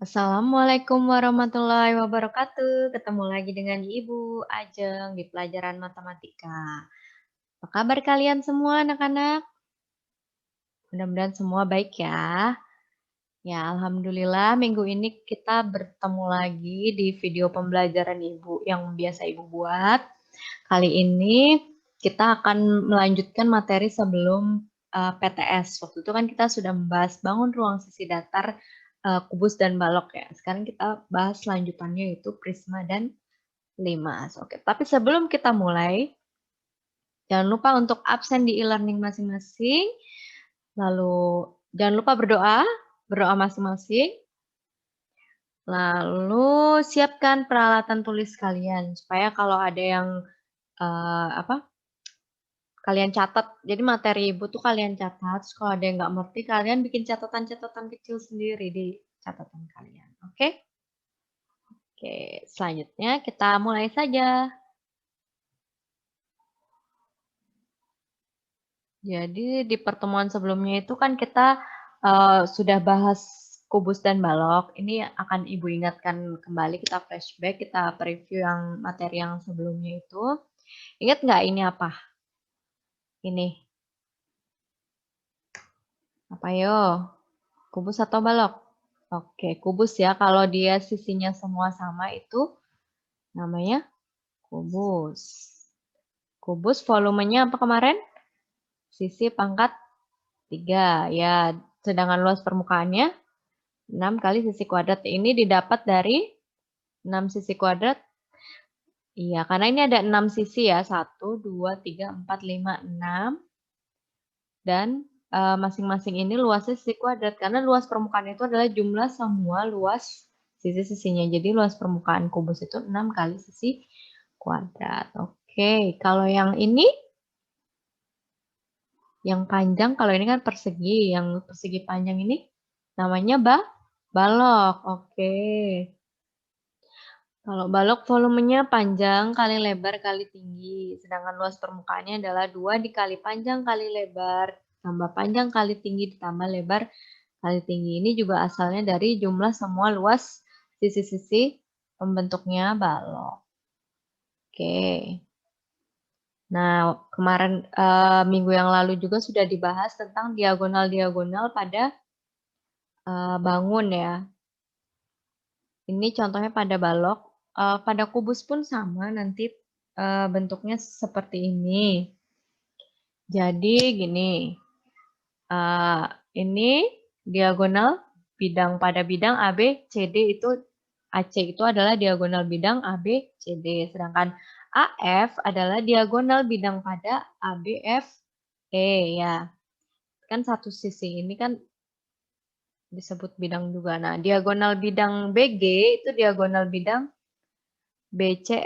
Assalamualaikum warahmatullahi wabarakatuh. Ketemu lagi dengan Ibu Ajeng di pelajaran matematika. Apa kabar kalian semua anak-anak? Mudah-mudahan semua baik ya. Ya, alhamdulillah minggu ini kita bertemu lagi di video pembelajaran Ibu yang biasa Ibu buat. Kali ini kita akan melanjutkan materi sebelum PTS. Waktu itu kan kita sudah membahas bangun ruang sisi datar, kubus dan balok ya. Sekarang kita bahas lanjutannya yaitu prisma dan limas. Oke, tapi sebelum kita mulai, jangan lupa untuk absen di e-learning masing-masing. Lalu jangan lupa berdoa masing-masing. Lalu siapkan peralatan tulis kalian supaya kalau ada yang kalian catat. Jadi materi Ibu tuh kalian catat. Terus kalau ada yang nggak ngerti, kalian bikin catatan-catatan kecil sendiri di catatan kalian. Oke? Oke, selanjutnya kita mulai saja. Jadi di pertemuan sebelumnya itu kan kita sudah bahas kubus dan balok. Ini akan Ibu ingatkan kembali, kita flashback, kita preview yang materi yang sebelumnya itu. Ingat nggak ini apa? Ini. Apa yo? Kubus atau balok? Oke, kubus ya. Kalau dia sisinya semua sama itu namanya kubus. Kubus volumenya apa kemarin? Sisi pangkat 3. Ya, sedangkan luas permukaannya 6 kali sisi kuadrat. Ini didapat dari 6 sisi kuadrat. Iya, karena ini ada 6 sisi ya. 1, 2, 3, 4, 5, 6. Dan masing-masing ini luasnya sisi kuadrat. Karena luas permukaan itu adalah jumlah semua luas sisi-sisinya. Jadi luas permukaan kubus itu 6 kali sisi kuadrat. Oke, kalau yang ini, yang panjang, kalau ini kan persegi. Yang persegi panjang ini namanya balok. Oke. Kalau balok volumenya panjang kali lebar kali tinggi. Sedangkan luas permukaannya adalah 2 dikali panjang kali lebar. Tambah panjang kali tinggi ditambah lebar kali tinggi. Ini juga asalnya dari jumlah semua luas sisi-sisi pembentuknya balok. Oke. Nah, kemarin minggu yang lalu juga sudah dibahas tentang diagonal-diagonal pada bangun ya. Ini contohnya pada balok. Pada kubus pun sama, nanti bentuknya seperti ini. Jadi gini, ini diagonal bidang pada bidang AB, CD itu AC itu adalah diagonal bidang AB, CD. Sedangkan AF adalah diagonal bidang pada AB, F, E ya. Kan satu sisi ini kan disebut bidang juga. Nah, diagonal bidang BG itu diagonal bidang BC,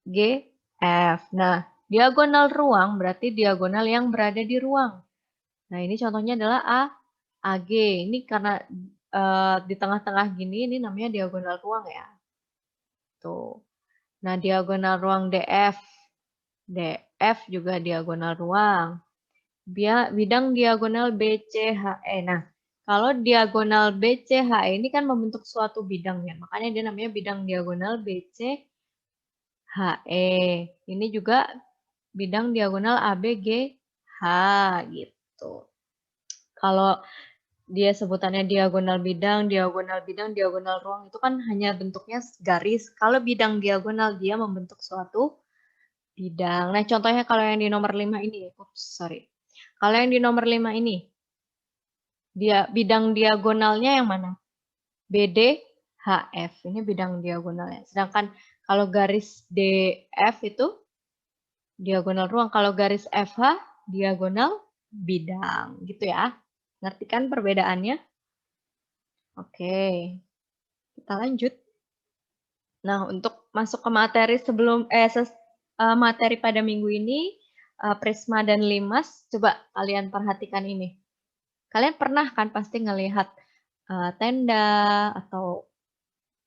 G, F. Nah, diagonal ruang berarti diagonal yang berada di ruang. Nah, ini contohnya adalah AG. Ini karena di tengah-tengah gini, ini namanya diagonal ruang ya. Tuh. Nah, diagonal ruang DF. DF juga diagonal ruang. Bidang diagonal BCHE. Nah, kalau diagonal BCHE ini kan membentuk suatu bidang ya. Makanya dia namanya bidang diagonal BC HE. Ini juga bidang diagonal ABGH gitu. Kalau dia sebutannya diagonal bidang, diagonal ruang itu kan hanya bentuknya garis. Kalau bidang diagonal dia membentuk suatu bidang. Nah, contohnya kalau yang di nomor 5 ini, sorry. Kalau yang di nomor 5 ini, dia bidang diagonalnya yang mana? BD, HF. Ini bidang diagonalnya. Sedangkan kalau garis DF itu diagonal ruang. Kalau garis FH, diagonal bidang. Gitu ya. Ngerti kan perbedaannya? Oke. Kita lanjut. Nah, untuk masuk ke materi sebelum materi pada minggu ini, prisma dan limas, coba kalian perhatikan ini. Kalian pernah kan pasti ngelihat tenda atau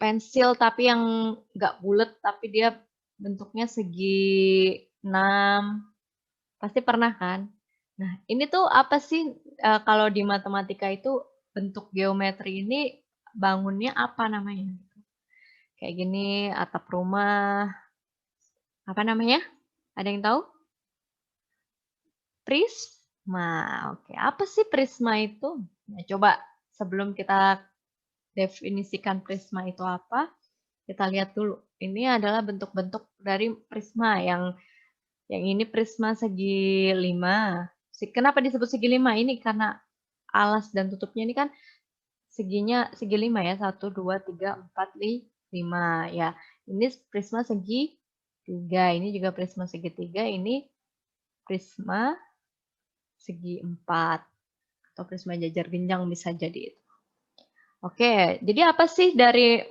pensil tapi yang nggak bulat tapi dia bentuknya segi 6. Pasti pernah kan? Nah, ini tuh apa sih kalau di matematika itu bentuk geometri ini bangunnya apa namanya? Kayak gini, atap rumah, apa namanya? Ada yang tahu? Prisma. Oke, apa sih prisma itu? Nah, coba sebelum kita definisikan prisma itu apa, kita lihat dulu. Ini adalah bentuk-bentuk dari prisma yang ini prisma segi 5. Kenapa disebut segi 5? Ini karena alas dan tutupnya ini kan seginya segi 5 ya. 1, 2, 3, 4, 5 ya. Ini prisma segi 3. Ini juga prisma segi 3. Ini prisma segi 4 atau prisma jajar genjang bisa jadi itu. Oke, jadi apa sih dari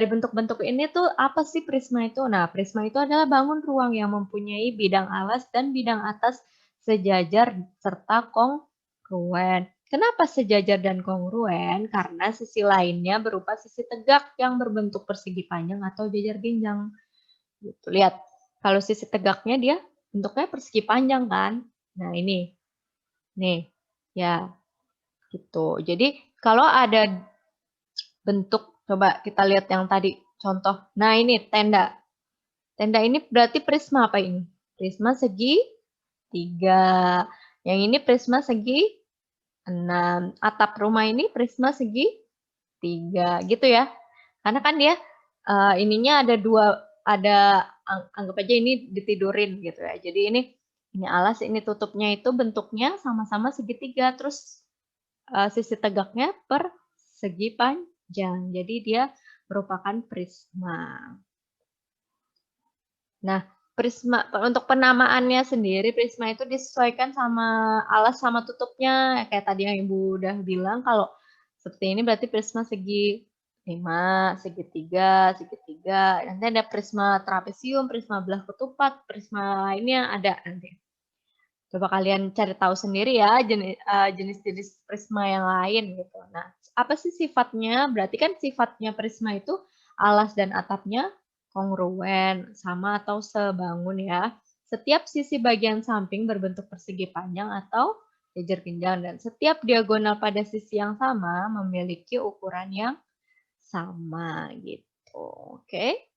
bentuk-bentuk ini tuh apa sih prisma itu? Nah, prisma itu adalah bangun ruang yang mempunyai bidang alas dan bidang atas sejajar serta kongruen. Kenapa sejajar dan kongruen? Karena sisi lainnya berupa sisi tegak yang berbentuk persegi panjang atau jajar genjang. Gitu. Lihat, kalau sisi tegaknya dia bentuknya persegi panjang kan? Nah, ini. Nih, ya gitu. Jadi kalau ada bentuk, coba kita lihat yang tadi contoh. Nah ini tenda. Tenda ini berarti prisma apa ini? Prisma segi 3. Yang ini prisma segi 6. Atap rumah ini prisma segi 3. Gitu ya. Karena kan dia ininya ada dua, anggap aja ini ditidurin gitu ya. Jadi ini alas, ini tutupnya itu bentuknya sama-sama segitiga. Terus sisi tegaknya per segi panjang. Jadi dia merupakan prisma. Nah, prisma untuk penamaannya sendiri, prisma itu disesuaikan sama alas sama tutupnya. Kayak tadi yang Ibu udah bilang, kalau seperti ini berarti prisma segi 5, segitiga, segitiga. Nanti ada prisma trapesium, prisma belah ketupat, prisma lainnya ada nanti. Coba kalian cari tahu sendiri ya jenis-jenis prisma yang lain gitu. Nah, apa sih sifatnya? Berarti kan sifatnya prisma itu alas dan atapnya kongruen, sama atau sebangun ya. Setiap sisi bagian samping berbentuk persegi panjang atau jajar genjang dan setiap diagonal pada sisi yang sama memiliki ukuran yang sama gitu. Oke.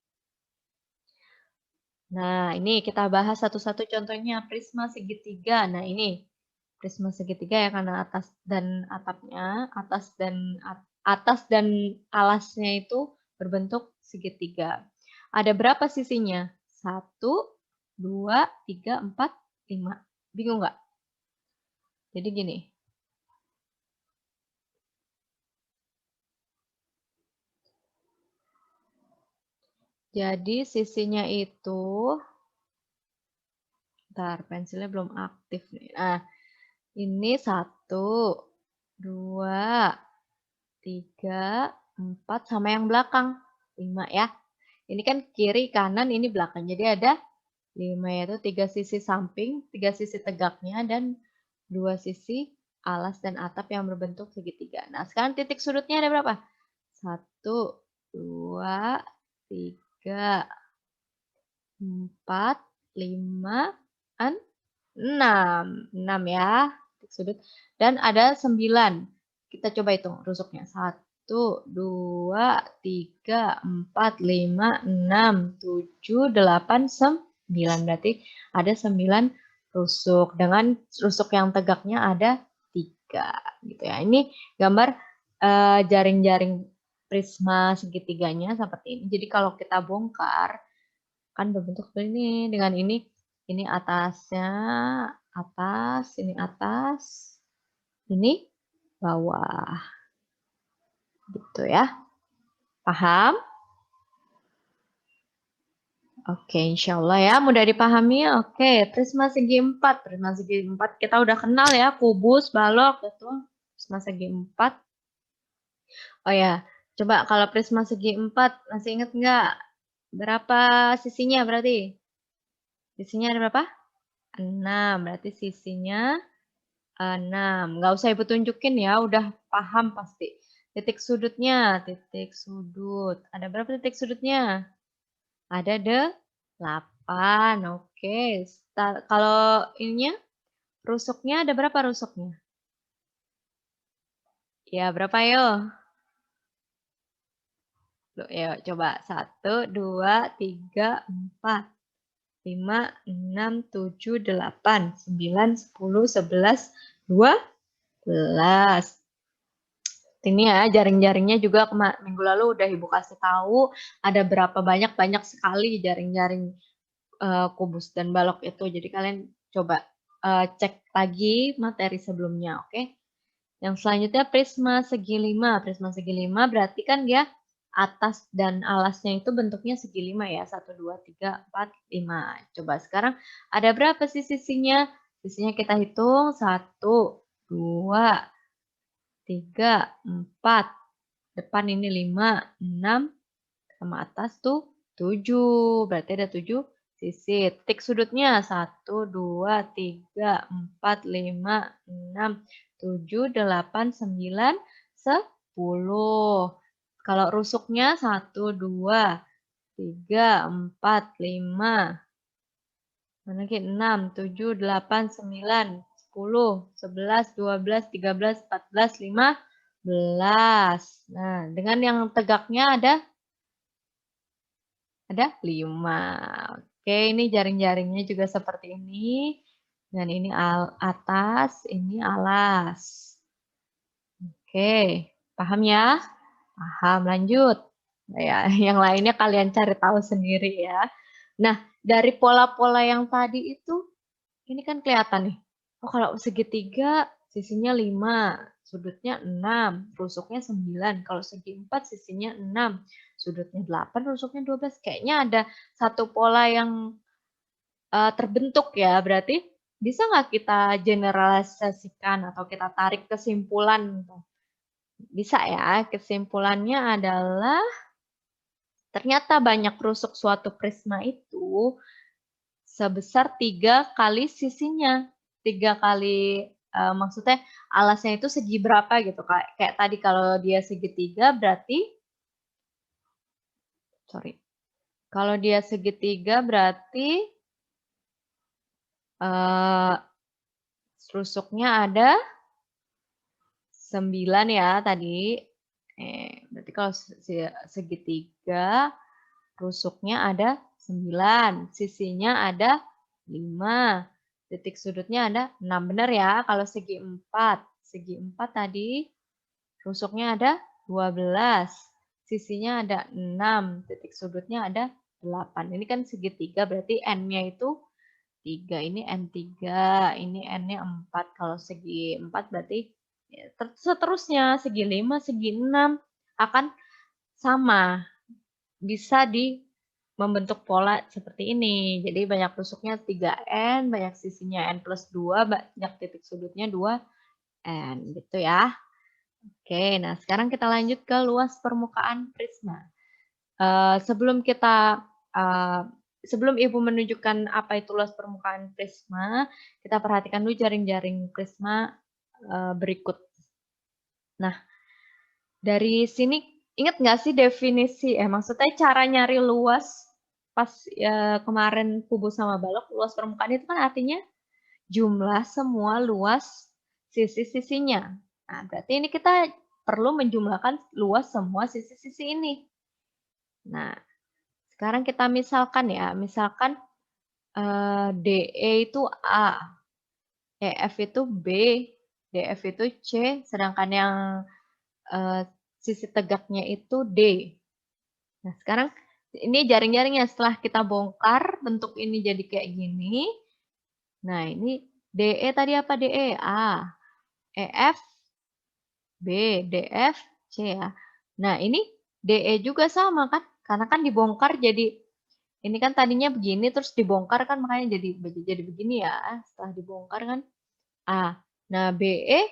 Nah, ini kita bahas satu-satu contohnya prisma segitiga. Nah, ini prisma segitiga ya karena atas dan atapnya, atas dan alasnya itu berbentuk segitiga. Ada berapa sisinya? 1, 2, 3, 4, 5. Bingung nggak? Jadi gini. Jadi sisinya itu, bentar, pensilnya belum aktif nih. Nah, ini 1, 2, 3, 4, sama yang belakang 5 ya. Ini kan kiri, kanan, ini belakang. Jadi ada 5 yaitu 3 sisi samping, 3 sisi tegaknya, dan 2 sisi alas dan atap yang berbentuk segitiga. Nah, sekarang titik sudutnya ada berapa? 1, 2, 3, 4, 5, 6. 6 ya, titik sudut. Dan ada 9. Kita coba hitung rusuknya. 1, 2, 3, 4, 5, 6, 7, 8, 9. Berarti ada 9 rusuk. Dengan rusuk yang tegaknya ada 3. Gitu ya. Ini gambar jaring-jaring prisma segitiganya seperti ini. Jadi kalau kita bongkar, kan berbentuk seperti ini. Dengan ini atasnya atas, ini bawah. Gitu ya. Paham? Oke, insya Allah ya, mudah dipahami. Oke, prisma segi 4. Prisma segi 4 kita udah kenal ya, kubus, balok, gitu. Prisma segi 4. Oh ya, coba kalau prisma segi 4, masih ingat nggak? Berapa sisinya berarti? Sisinya ada berapa? 6, berarti sisinya 6. Nggak usah Ibu tunjukin ya, udah paham pasti. Titik sudutnya, titik sudut. Ada berapa titik sudutnya? Ada 8. Oke. Kalau ininya, rusuknya ada berapa rusuknya? Ya, berapa yo? Loh, ya coba 1, 2, 3, 4, 5, 6, 7, 8, 9, 10, 11, 12. Ini ya jaring-jaringnya juga minggu lalu udah Ibu kasih tahu ada berapa banyak sekali jaring-jaring kubus dan balok itu. Jadi kalian coba cek lagi materi sebelumnya, oke? Yang selanjutnya prisma segi 5. Prisma segi 5 berarti kan dia atas dan alasnya itu bentuknya segi 5 ya. 1, 2, 3, 4, 5. Coba sekarang ada berapa sih sisinya? Sisinya kita hitung 1, 2, 3, 4. Depan ini 5, 6, sama atas tuh 7. Berarti ada 7 sisi. Titik sudutnya 1, 2, 3, 4, 5, 6, 7, 8, 9, 10. Kalau rusuknya 1, 2, 3, 4, 5. Mana lagi? 6, 7, 8, 9, 10, 11, 12, 13, 14, 15. Nah, dengan yang tegaknya ada 5. Oke, ini jaring-jaringnya juga seperti ini. Dan ini atas, ini alas. Oke, paham ya? Paham, lanjut. Nah, ya, yang lainnya kalian cari tahu sendiri ya. Nah, dari pola-pola yang tadi itu, ini kan kelihatan nih. Oh, kalau segitiga sisinya 5, sudutnya 6, rusuknya 9. Kalau segi 4 sisinya 6, sudutnya 8, rusuknya 12. Kayaknya ada satu pola yang terbentuk ya. Berarti bisa nggak kita generalisasikan atau kita tarik kesimpulan? Bisa ya. Kesimpulannya adalah ternyata banyak rusuk suatu prisma itu sebesar 3 kali sisinya. 3 kali, maksudnya alasnya itu segi berapa gitu, Kak. Kayak tadi kalau dia segitiga berarti kalau dia segitiga berarti, eee, rusuknya ada 9 ya tadi. Berarti kalau segitiga rusuknya ada 9, sisinya ada 5, titik sudutnya ada 6. Benar ya kalau segi 4. Segi 4 tadi rusuknya ada 12, sisinya ada 6, titik sudutnya ada 8. Ini kan segitiga berarti N-nya itu 3, ini N3, ini N-nya 4. Kalau segi 4 berarti ya, seterusnya segi 5, segi 6 akan sama. Bisa membentuk pola seperti ini. Jadi banyak rusuknya 3N, banyak sisinya N+2, banyak titik sudutnya 2N gitu ya. Oke, nah sekarang kita lanjut ke luas permukaan prisma. Sebelum sebelum Ibu menunjukkan apa itu luas permukaan prisma, kita perhatikan dulu jaring-jaring prisma berikut. Nah, dari sini ingat nggak sih definisi, maksudnya cara nyari luas pas kemarin kubus sama balok, luas permukaan itu kan artinya jumlah semua luas sisi-sisinya. Nah, berarti ini kita perlu menjumlahkan luas semua sisi-sisi ini. Nah, sekarang kita misalkan ya, misalkan DE itu A, EF itu B, DF itu C, sedangkan yang sisi tegaknya itu D. Nah, sekarang ini jaring-jaringnya setelah kita bongkar bentuk ini jadi kayak gini. Nah, ini DE tadi apa DE? A. EF B, DF C ya. Nah, ini DE juga sama kan? Karena kan dibongkar jadi ini kan tadinya begini terus dibongkar kan makanya jadi begini ya. Setelah dibongkar kan A. Nah, BE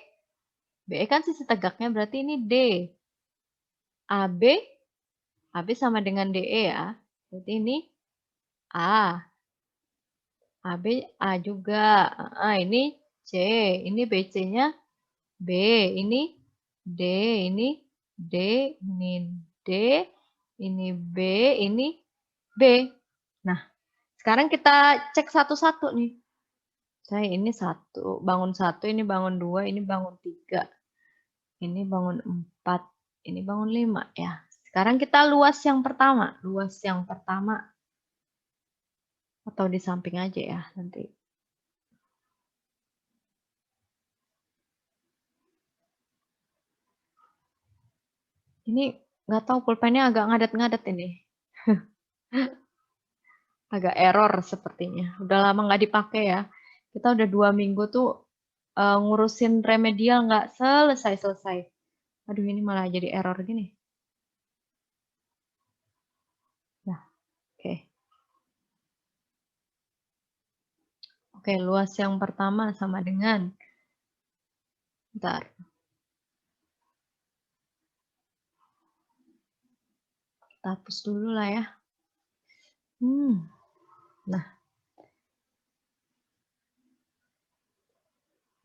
kan sisi tegaknya berarti ini D. AB AB sama dengan DE ya. Berarti ini A. AB A juga. Ini C. Ini BC-nya B. Ini D. Ini D. Ini D. Ini B. Ini B. Nah, sekarang kita cek satu-satu nih. Saya ini bangun 1, ini bangun 2, ini bangun 3. Ini bangun 4, ini bangun 5 ya. Sekarang kita luas yang pertama. Luas yang pertama. Atau di samping aja ya nanti. Ini nggak tahu pulpennya agak ngadet-ngadet ini. Agak error sepertinya. Udah lama nggak dipakai ya. Kita udah 2 minggu tuh ngurusin remedial nggak selesai-selesai. Aduh ini malah jadi error gini. Nah, oke. Oke, luas yang pertama sama dengan. Bentar. Kita hapus dulu lah ya. Nah.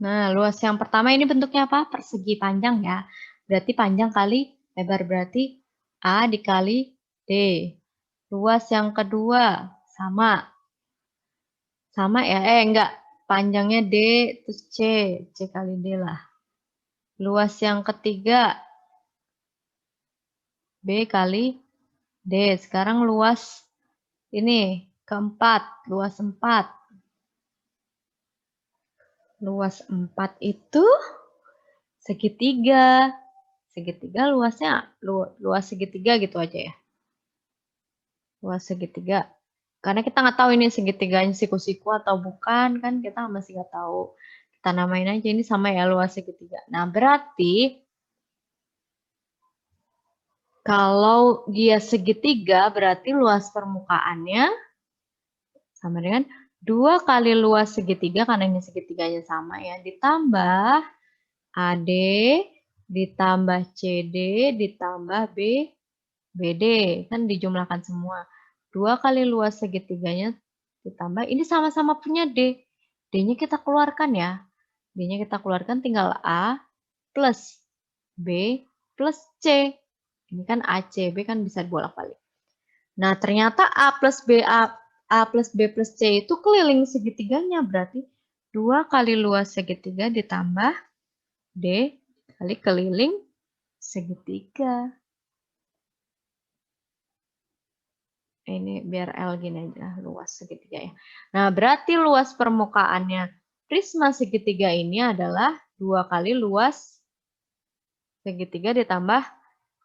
Nah, luas yang pertama ini bentuknya apa? Persegi panjang ya. Berarti panjang kali lebar, berarti A dikali D. Luas yang kedua sama. Sama ya? Enggak. Panjangnya D, terus C. C kali D lah. Luas yang ketiga B kali D. Sekarang luas ini keempat. Luas 4. Luas 4 itu segitiga. Segitiga luasnya luas segitiga gitu aja ya. Luas segitiga. Karena kita nggak tahu ini segitiganya siku-siku atau bukan, kan kita masih nggak tahu. Kita namain aja ini sama ya, luas segitiga. Nah, berarti kalau dia segitiga, berarti luas permukaannya sama dengan 2 kali luas segitiga, karena ini segitiganya sama ya, ditambah AD, ditambah CD, ditambah BD. Kan dijumlahkan semua. 2 kali luas segitiganya ditambah, ini sama-sama punya D. D-nya kita keluarkan ya. D-nya kita keluarkan tinggal A plus B plus C. Ini kan AC, B kan bisa bolak-balik. Nah, ternyata A plus B plus C itu keliling segitiganya. Berarti 2 kali luas segitiga ditambah D kali keliling segitiga. Ini biar L gini aja, luas segitiga ya. Nah, berarti luas permukaannya prisma segitiga ini adalah 2 kali luas segitiga ditambah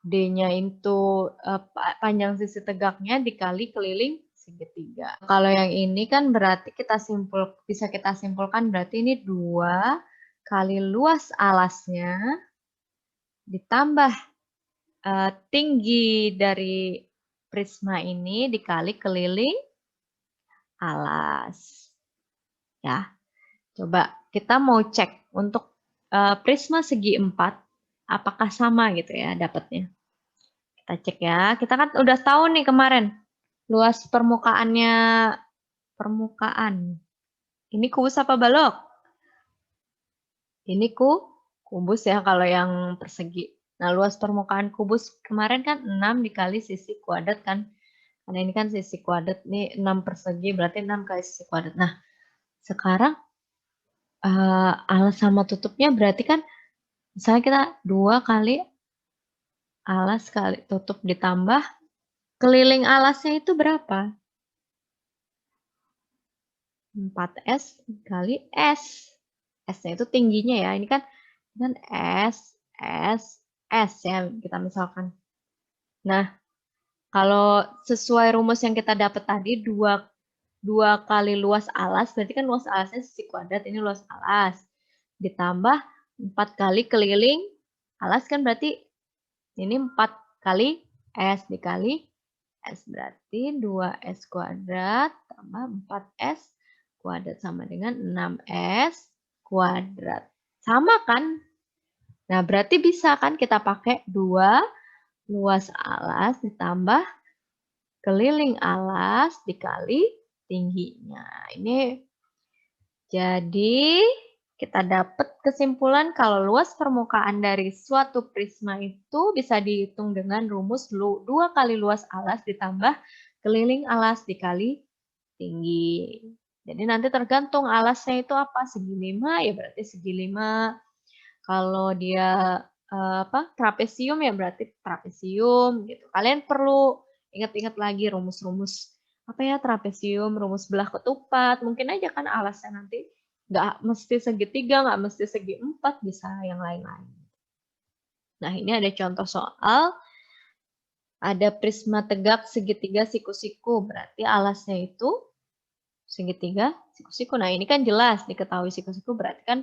D-nya itu panjang sisi tegaknya dikali keliling segitiga. Kalau yang ini kan berarti bisa kita simpulkan berarti ini 2 kali luas alasnya ditambah tinggi dari prisma ini dikali keliling alas. Ya, coba kita mau cek untuk prisma segi 4, apakah sama gitu ya dapatnya. Kita cek ya, kita kan udah tahu nih kemarin, luas permukaannya, permukaan. Ini kubus apa balok? Ini kubus ya kalau yang persegi. Nah, luas permukaan kubus kemarin kan 6 dikali sisi kuadrat kan. Karena ini kan sisi kuadrat, nih 6 persegi berarti 6 kali sisi kuadrat. Nah, sekarang alas sama tutupnya berarti kan misalnya kita 2 kali alas kali tutup ditambah keliling alasnya itu berapa? 4S kali S. S-nya itu tingginya ya. Ini kan S, S, S ya kita misalkan. Nah, kalau sesuai rumus yang kita dapat tadi, 2 kali luas alas, berarti kan luas alasnya sisi kuadrat, ini luas alas. Ditambah 4 kali keliling alas kan berarti ini 4 kali S dikali S. Berarti 2S kuadrat tambah 4S kuadrat sama dengan 6S kuadrat. Sama kan? Nah, berarti bisa kan kita pakai 2 luas alas ditambah keliling alas dikali tingginya. Ini jadi kita dapat kesimpulan kalau luas permukaan dari suatu prisma itu bisa dihitung dengan rumus 2 kali luas alas ditambah keliling alas dikali tinggi. Jadi nanti tergantung alasnya itu apa, segi 5 ya berarti segi 5. Kalau dia trapesium ya, berarti trapesium gitu. Kalian perlu ingat-ingat lagi rumus-rumus apa ya, trapesium, rumus belah ketupat. Mungkin aja kan alasnya nanti nggak mesti segitiga, nggak mesti segi empat, bisa yang lain-lain. Nah, ini ada contoh soal. Ada prisma tegak segitiga siku-siku, berarti alasnya itu segitiga siku-siku. Nah, ini kan jelas diketahui siku-siku, berarti kan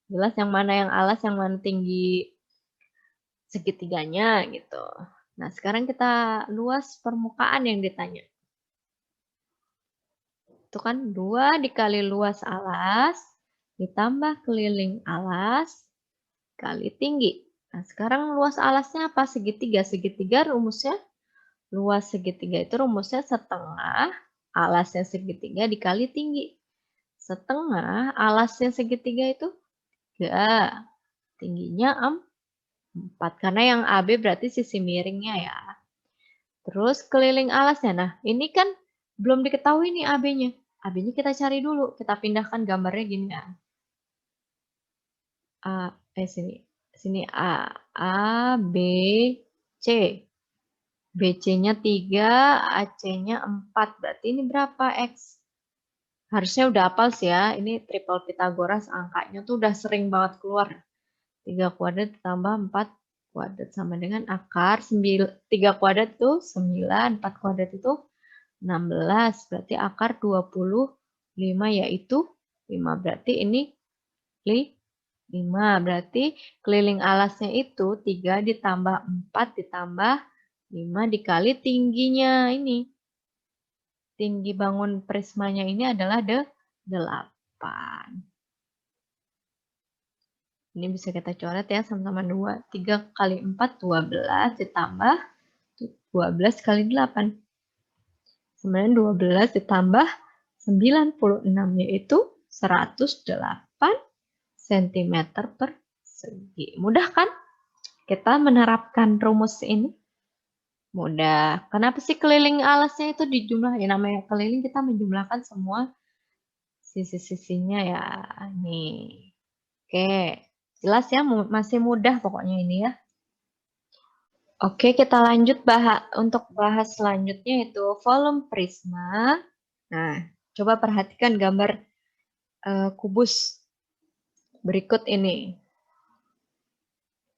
jelas yang mana yang alas, yang mana tinggi segitiganya gitu. Nah, sekarang kita luas permukaan yang ditanya. Itu kan 2 dikali luas alas, ditambah keliling alas, kali tinggi. Nah, sekarang luas alasnya apa? Segitiga. Segitiga rumusnya, luas segitiga itu rumusnya setengah alasnya segitiga dikali tinggi. Setengah alasnya segitiga itu 3. Tingginya 4. Karena yang AB berarti sisi miringnya ya. Terus keliling alasnya. Nah, ini kan belum diketahui nih AB-nya. AB-nya kita cari dulu. Kita pindahkan gambarnya gini ya. Sini A, B, C. BC-nya 3, AC-nya 4. Berarti ini berapa X? Harusnya udah hafal sih ya. Ini triple Pythagoras, angkanya tuh udah sering banget keluar. 3 kuadrat ditambah 4 kuadrat sama dengan akar 3 kuadrat itu 9, 4 kuadrat itu 16. Berarti akar 25 yaitu 5. Berarti ini 5. Berarti keliling alasnya itu 3 ditambah 4 ditambah 5 dikali tingginya ini. Tinggi bangun prismanya ini adalah 8. Ini bisa kita coret ya, sama-sama 2. 3 kali 4, 12 ditambah 12 kali 8. Sebenarnya 12 ditambah 96, yaitu 108 cm persegi. Mudah kan kita menerapkan rumus ini? Mudah. Kenapa sih keliling alasnya itu dijumlah? Ya, namanya keliling kita menjumlahkan semua sisi-sisinya ya. Nih. Oke. Jelas ya, masih mudah pokoknya ini ya. Oke, kita lanjut untuk bahas selanjutnya itu volume prisma. Nah, coba perhatikan gambar kubus berikut ini.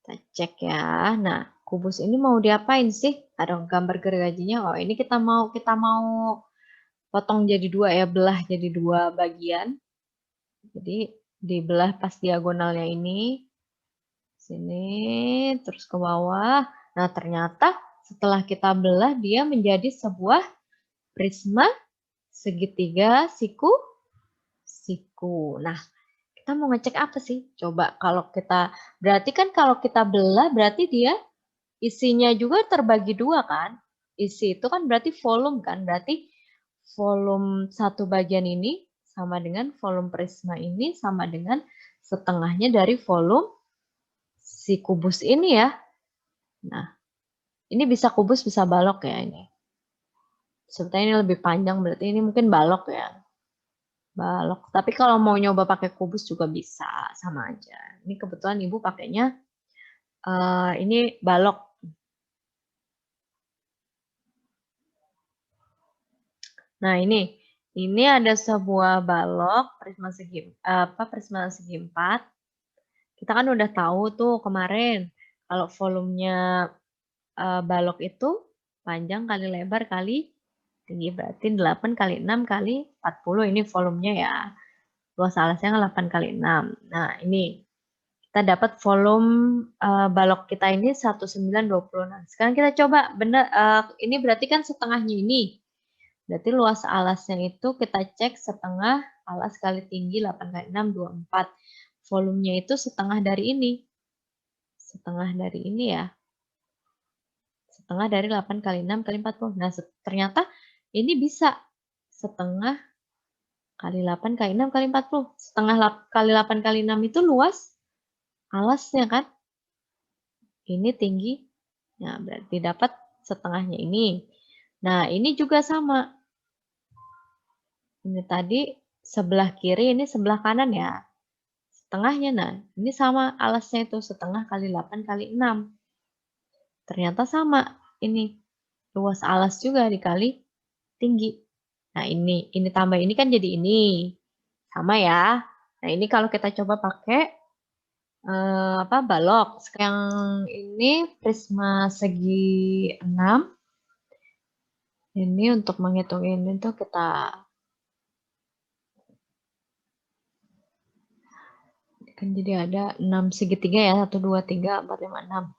Kita cek ya. Nah, kubus ini mau diapain sih? Ada gambar gergajinya. Oh, ini kita mau potong jadi 2 ya, belah jadi 2 bagian. Jadi dibelah pas diagonalnya ini. Sini, terus ke bawah. Nah, ternyata setelah kita belah, dia menjadi sebuah prisma segitiga siku. Nah, kita mau ngecek apa sih? Coba berarti kan kalau kita belah, berarti dia isinya juga terbagi 2 kan? Isi itu kan berarti volume kan? Berarti volume satu bagian ini sama dengan volume prisma ini sama dengan setengahnya dari volume si kubus ini ya. Nah, ini bisa kubus, bisa balok ya ini. Sebetulnya ini lebih panjang, berarti ini mungkin balok ya. Balok. Tapi kalau mau nyoba pakai kubus juga bisa, sama aja. Ini kebetulan Ibu pakainya ini balok. Nah, ini ada sebuah balok prisma segi 4. Kita kan udah tahu tuh kemarin kalau volumenya balok itu panjang kali lebar kali tinggi, berarti 8 kali 6 kali 40. Ini volumenya ya. Luas alasnya 8 kali 6. Nah, ini kita dapat volume balok kita ini 1920. Nah, sekarang kita coba ini berarti kan setengahnya ini. Berarti luas alasnya itu kita cek setengah alas kali tinggi 8 kali 6 24. Volumenya itu setengah dari ini. Setengah dari ini ya. Setengah dari 8 kali 6 kali 40. Nah, ternyata ini bisa setengah kali 8 kali 6 kali 40. Setengah kali 8 kali 6 itu luas alasnya kan. Ini tinggi. Nah, berarti dapat setengahnya ini. Nah, ini juga sama. Ini tadi sebelah kiri, ini sebelah kanan ya. setengahnya. Nah, ini sama alasnya itu setengah kali 8 kali 6. Ternyata sama ini. Luas alas juga dikali tinggi. Nah, ini tambah ini kan jadi ini. Sama ya. Nah, ini kalau kita coba pakai balok. Yang ini prisma segi 6. Ini untuk menghitung ini tuh kita kan jadi ada 6 segitiga ya. 1, 2, 3, 4, 5, 6.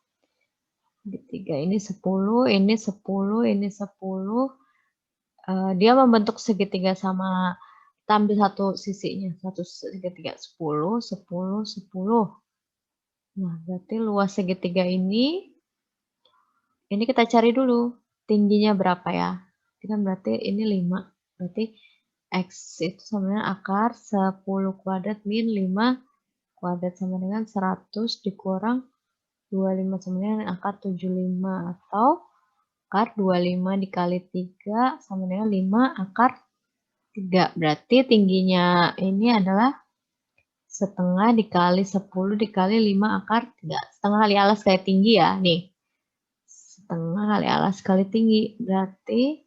Segitiga ini 10, ini 10, ini 10. Dia membentuk segitiga sama, kita ambil satu sisinya, satu segitiga 10, 10, 10. Nah, berarti luas segitiga ini kita cari dulu tingginya berapa ya. Ini kan berarti ini 5. Berarti X itu sama dengan akar 10 kuadrat min 5 kuadrat sama dengan 100 dikurang 25 sama dengan akar 75 atau akar 25 dikali 3 sama dengan 5 akar 3. Berarti tingginya ini adalah setengah dikali 10 dikali 5 akar 3. Setengah kali alas kali tinggi ya. Nih. Setengah kali alas kali tinggi. Berarti,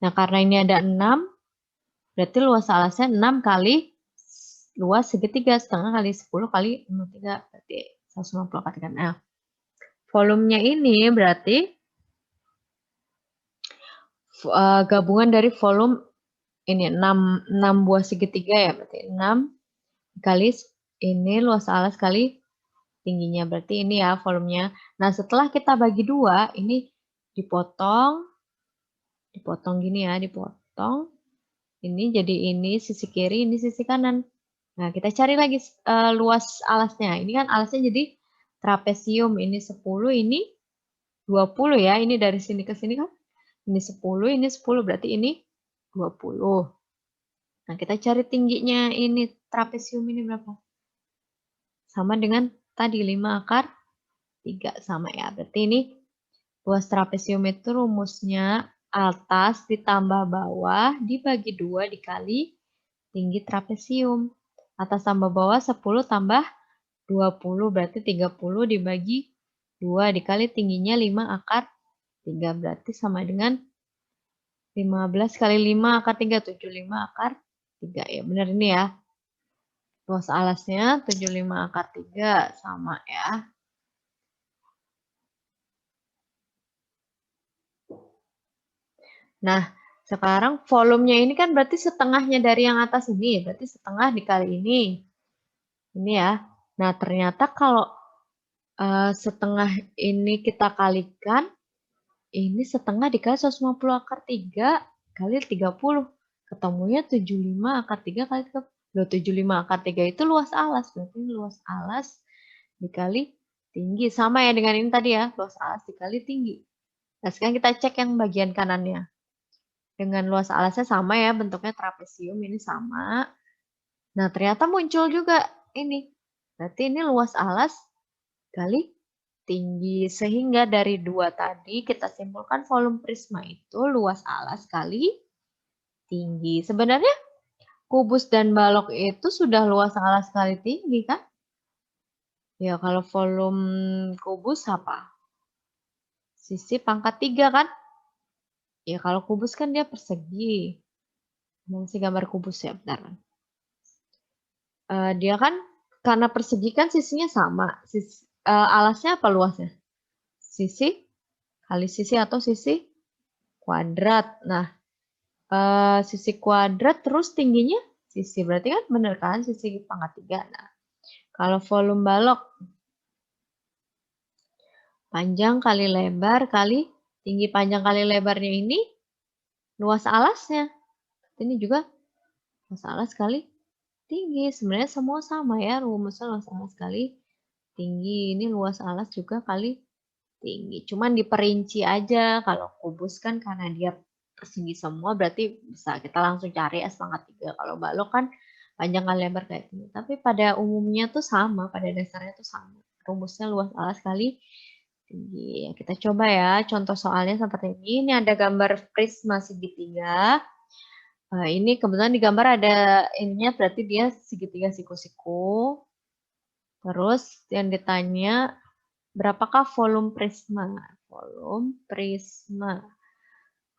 nah karena ini ada 6, berarti luas alasnya 6 kali luas segitiga. Setengah kali 10 kali 3. Berarti 150 kali 3. Nah, volumenya ini berarti gabungan dari volume ini 6 buah segitiga ya, berarti 6 kali ini luas alas kali tingginya, berarti ini ya volumenya. Nah, setelah kita bagi 2, ini dipotong gini ya, dipotong. Ini jadi ini sisi kiri, ini sisi kanan. Nah, kita cari lagi luas alasnya. Ini kan alasnya jadi trapesium, ini 10, ini 20 ya, ini dari sini ke sini kan. Ini 10, ini 10, berarti ini 20. Nah, kita cari tingginya ini trapesium ini berapa? Sama dengan tadi 5 akar 3 sama ya. Berarti ini luas trapesium itu rumusnya atas ditambah bawah dibagi 2 dikali tinggi trapesium. Atas tambah bawah 10 tambah 20 berarti 30 dibagi 2 dikali tingginya 5 akar 3 berarti sama dengan 15 kali 5 akar 3, 75 akar 3 ya, benar ini ya. Luas alasnya 75 akar 3 sama ya. Nah, sekarang volumenya ini kan berarti setengahnya dari yang atas ini, berarti setengah dikali ini. Ini ya. Nah, ternyata kalau setengah ini kita kalikan, ini setengah dikali 150 akar 3 kali 30. Ketemunya 75 akar 3 kali 30. Loh, 75 akar 3 itu luas alas. Berarti luas alas dikali tinggi. Sama ya dengan ini tadi ya, luas alas dikali tinggi. Nah, sekarang kita cek yang bagian kanannya. Dengan luas alasnya sama ya, bentuknya trapesium ini sama. Nah, ternyata muncul juga ini. Berarti ini luas alas kali tinggi. Sehingga dari 2 tadi kita simpulkan volume prisma itu luas alas kali tinggi. Sebenarnya kubus dan balok itu sudah luas alas kali tinggi kan? Ya, kalau volume kubus apa? Sisi pangkat 3 kan? Ya, kalau kubus kan dia persegi. Masih gambar kubus ya, bentar. Dia kan karena persegi kan sisinya sama. Alasnya apa luasnya? Sisi kali sisi atau sisi kuadrat. Nah, sisi kuadrat terus tingginya sisi. Berarti kan bener kan sisi pangkat 3. Nah, kalau volume balok panjang kali lebar kali tinggi, panjang kali lebarnya ini luas alasnya. Ini juga luas alas kali tinggi. Sebenarnya semua sama ya, rumusnya luas alas kali tinggi. Ini luas alas juga kali tinggi. Cuman diperinci aja. Kalau kubus kan karena dia persegi semua berarti bisa kita langsung cari S pangkat 3. Kalau balok kan panjang kali lebar kayak gini. Tapi pada umumnya tuh sama, pada dasarnya tuh sama. Rumusnya luas alas kali tinggi. Kita coba ya contoh soalnya seperti ini. Ini ada gambar prisma segitiga. Ini kebetulan di gambar ada ininya berarti dia segitiga siku-siku. Terus yang ditanya, berapakah volume prisma? Volume prisma.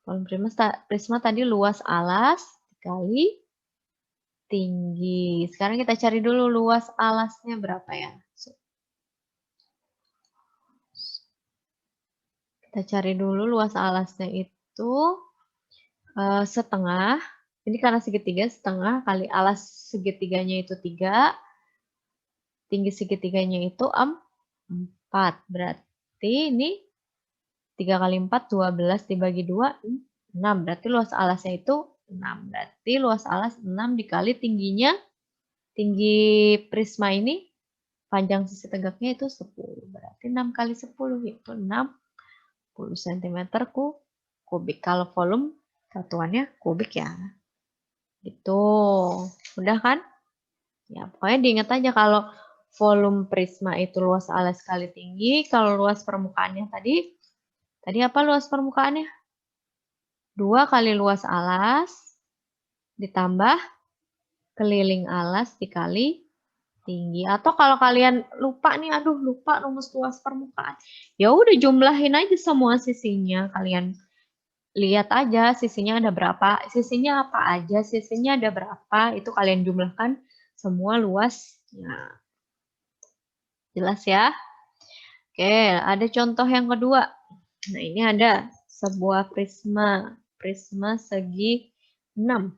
Volume prisma tadi luas alas dikali tinggi. Sekarang kita cari dulu luas alasnya berapa ya. Kita cari dulu luas alasnya itu setengah. Ini karena segitiga, setengah kali alas segitiganya itu 3. Tinggi segitiganya itu 4. Berarti ini 3 kali 4, 12 dibagi 2, 6. Berarti luas alasnya itu 6. Berarti luas alas 6 dikali tingginya, tinggi prisma ini, panjang sisi tegaknya itu 10. Berarti 6 kali 10 itu 60 cm kubik. Kalau volume satuannya kubik ya. Gitu. Mudah kan? Ya, pokoknya diingat aja kalau volume prisma itu luas alas kali tinggi. Kalau luas permukaannya tadi apa luas permukaannya? 2 kali luas alas ditambah keliling alas dikali tinggi. Atau kalau kalian lupa nih, aduh lupa rumus luas permukaan. Ya udah jumlahin aja semua sisinya. Kalian lihat aja sisinya ada berapa, sisinya apa aja, sisinya ada berapa, itu kalian jumlahkan semua luasnya. Jelas ya? Oke, ada contoh yang kedua. Nah, ini ada sebuah prisma segi 6.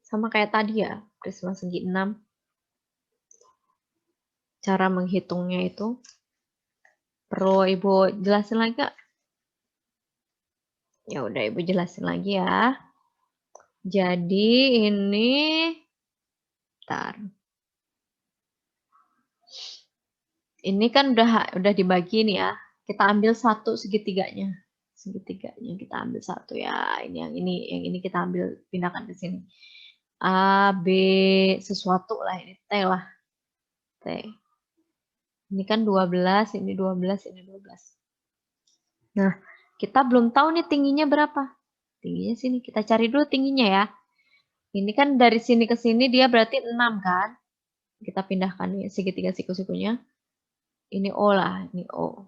Sama kayak tadi ya, prisma segi 6. Cara menghitungnya itu. Perlu Ibu jelasin lagi nggak? Ya udah Ibu jelasin lagi ya. Jadi ini, bentar. Ini kan udah dibagi nih ya. Kita ambil satu segitiganya. Segitiganya kita ambil satu ya. Ini yang ini kita ambil pindahkan ke sini. A, B, sesuatu lah ini T lah. T. Ini kan 12, ini 12, ini 12. Nah, kita belum tahu nih tingginya berapa. Tingginya sini. Kita cari dulu tingginya ya. Ini kan dari sini ke sini dia berarti 6 kan. Kita pindahkan nih segitiga siku-sikunya. Ini O lah, ini O.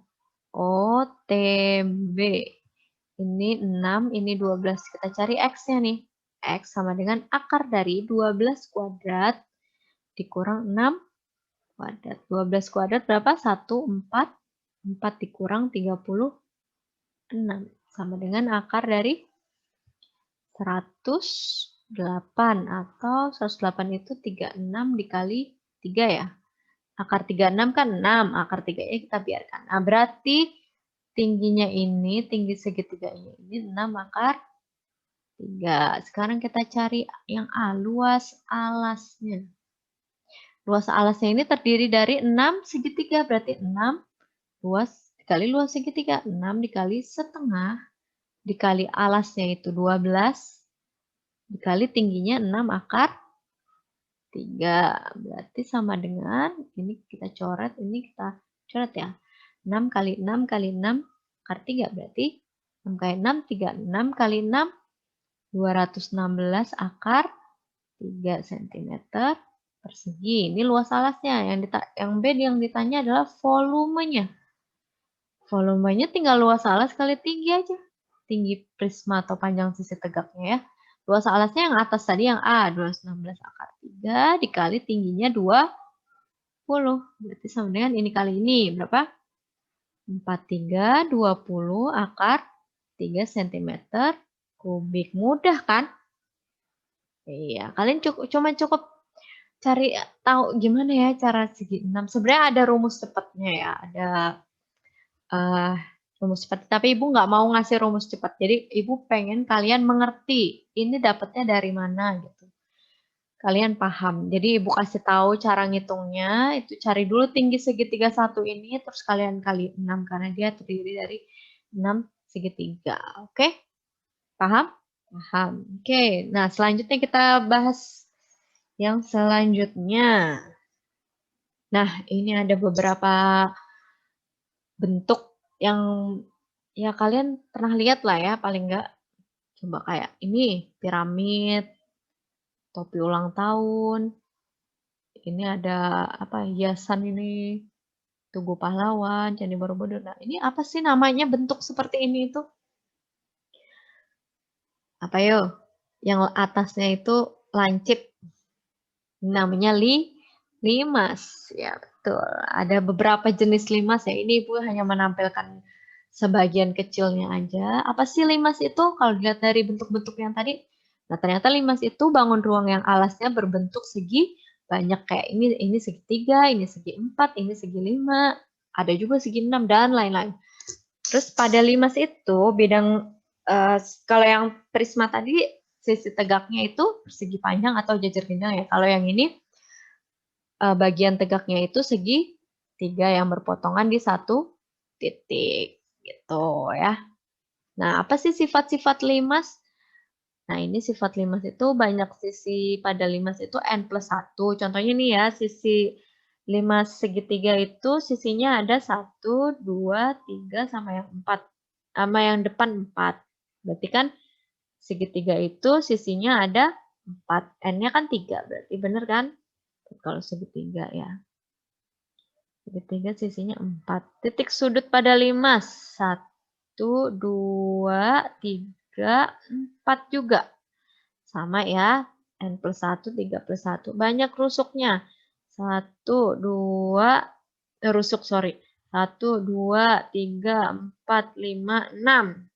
O, T, B. Ini 6, ini 12. Kita cari X-nya nih. X sama dengan akar dari 12 kuadrat dikurang 6 kuadrat. 12 kuadrat berapa? 1, 4. 4 dikurang 36. Sama dengan akar dari 108. Atau 108 itu 36 dikali 3 ya. Akar 36 kan 6. Akar 3-nya kita biarkan. Nah, berarti tingginya ini, tinggi segitiganya ini 6 akar 3. Sekarang kita cari yang A, luas alasnya. Luas alasnya ini terdiri dari 6 segitiga, berarti 6 luas dikali luas segitiga. 6 dikali setengah, dikali alasnya itu 12, dikali tingginya 6 akar 3. Berarti sama dengan, ini kita coret, ini kita coret ya. 6 kali 6 kali 6 akar 3, berarti 6 kali 6, 36 kali 6, 216 akar 3 cm persegi. Ini luas alasnya. Yang B yang ditanya adalah volumenya. Volumenya tinggal luas alas kali tinggi aja. Tinggi prisma atau panjang sisi tegaknya ya. Luas alasnya yang atas tadi yang A, 216 akar 3 dikali tingginya 20. Berarti sama dengan ini kali ini. Berapa? 43, 20 akar 3 cm kubik. Mudah kan? Iya, kalian cukup cari tahu gimana ya cara segi 6. Sebenarnya ada rumus cepatnya ya, ada rumus cepat. Tapi Ibu nggak mau ngasih rumus cepat. Jadi Ibu pengen kalian mengerti ini dapatnya dari mana gitu. Kalian paham. Jadi Ibu kasih tahu cara ngitungnya. Itu cari dulu tinggi segitiga satu ini, terus kalian kali 6 karena dia terdiri dari 6 segitiga. Oke? Paham? Paham. Oke. Nah selanjutnya kita bahas yang selanjutnya. Nah, ini ada beberapa bentuk yang ya kalian pernah lihat lah ya, paling enggak. Coba kayak ini, piramid, topi ulang tahun. Ini ada apa, hiasan ini, Tugu Pahlawan, Candi Borobudur. Nah, ini apa sih namanya bentuk seperti ini itu? Apa yo? Yang atasnya itu lancip. Namanya limas. Ya, betul. Ada beberapa jenis limas ya. Ini Ibu hanya menampilkan sebagian kecilnya aja. Apa sih limas itu? Kalau dilihat dari bentuk-bentuk yang tadi, nah ternyata limas itu bangun ruang yang alasnya berbentuk segi banyak kayak ini segitiga, ini segi 4, ini segi 5, ada juga segi 6 dan lain-lain. Terus pada limas itu bidang kalau yang prisma tadi sisi tegaknya itu persegi panjang atau jajar genjang ya. Kalau yang ini bagian tegaknya itu segi 3 yang berpotongan di satu titik gitu ya. Nah, apa sih sifat-sifat limas? Nah, ini sifat limas itu banyak sisi pada limas itu n+1. Contohnya nih ya, sisi limas segitiga itu sisinya ada 1, 2, 3, sama yang 4. Sama yang depan 4. Berarti kan segitiga itu sisinya ada 4. N-nya kan 3, berarti bener kan? Kalau segitiga ya. Segitiga sisinya 4. Titik sudut pada limas. 1, 2, 3, 4 juga. Sama ya. N+1, 3+1. Banyak rusuknya. 1, 2, rusuk sorry. 1, 2, 3, 4, 5, 6.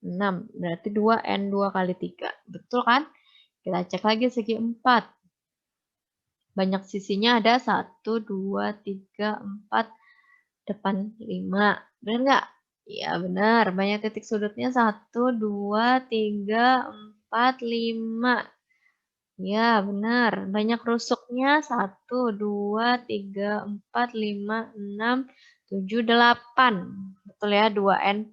6. Berarti 2 N2 kali 3. Betul kan? Kita cek lagi segi 4. Banyak sisinya ada 1, 2, 3, 4, depan 5. Benar nggak? Ya benar. Banyak titik sudutnya 1, 2, 3, 4, 5. Ya benar. Banyak rusuknya 1, 2, 3, 4, 5, 6, 7, 8. Betul ya 2N.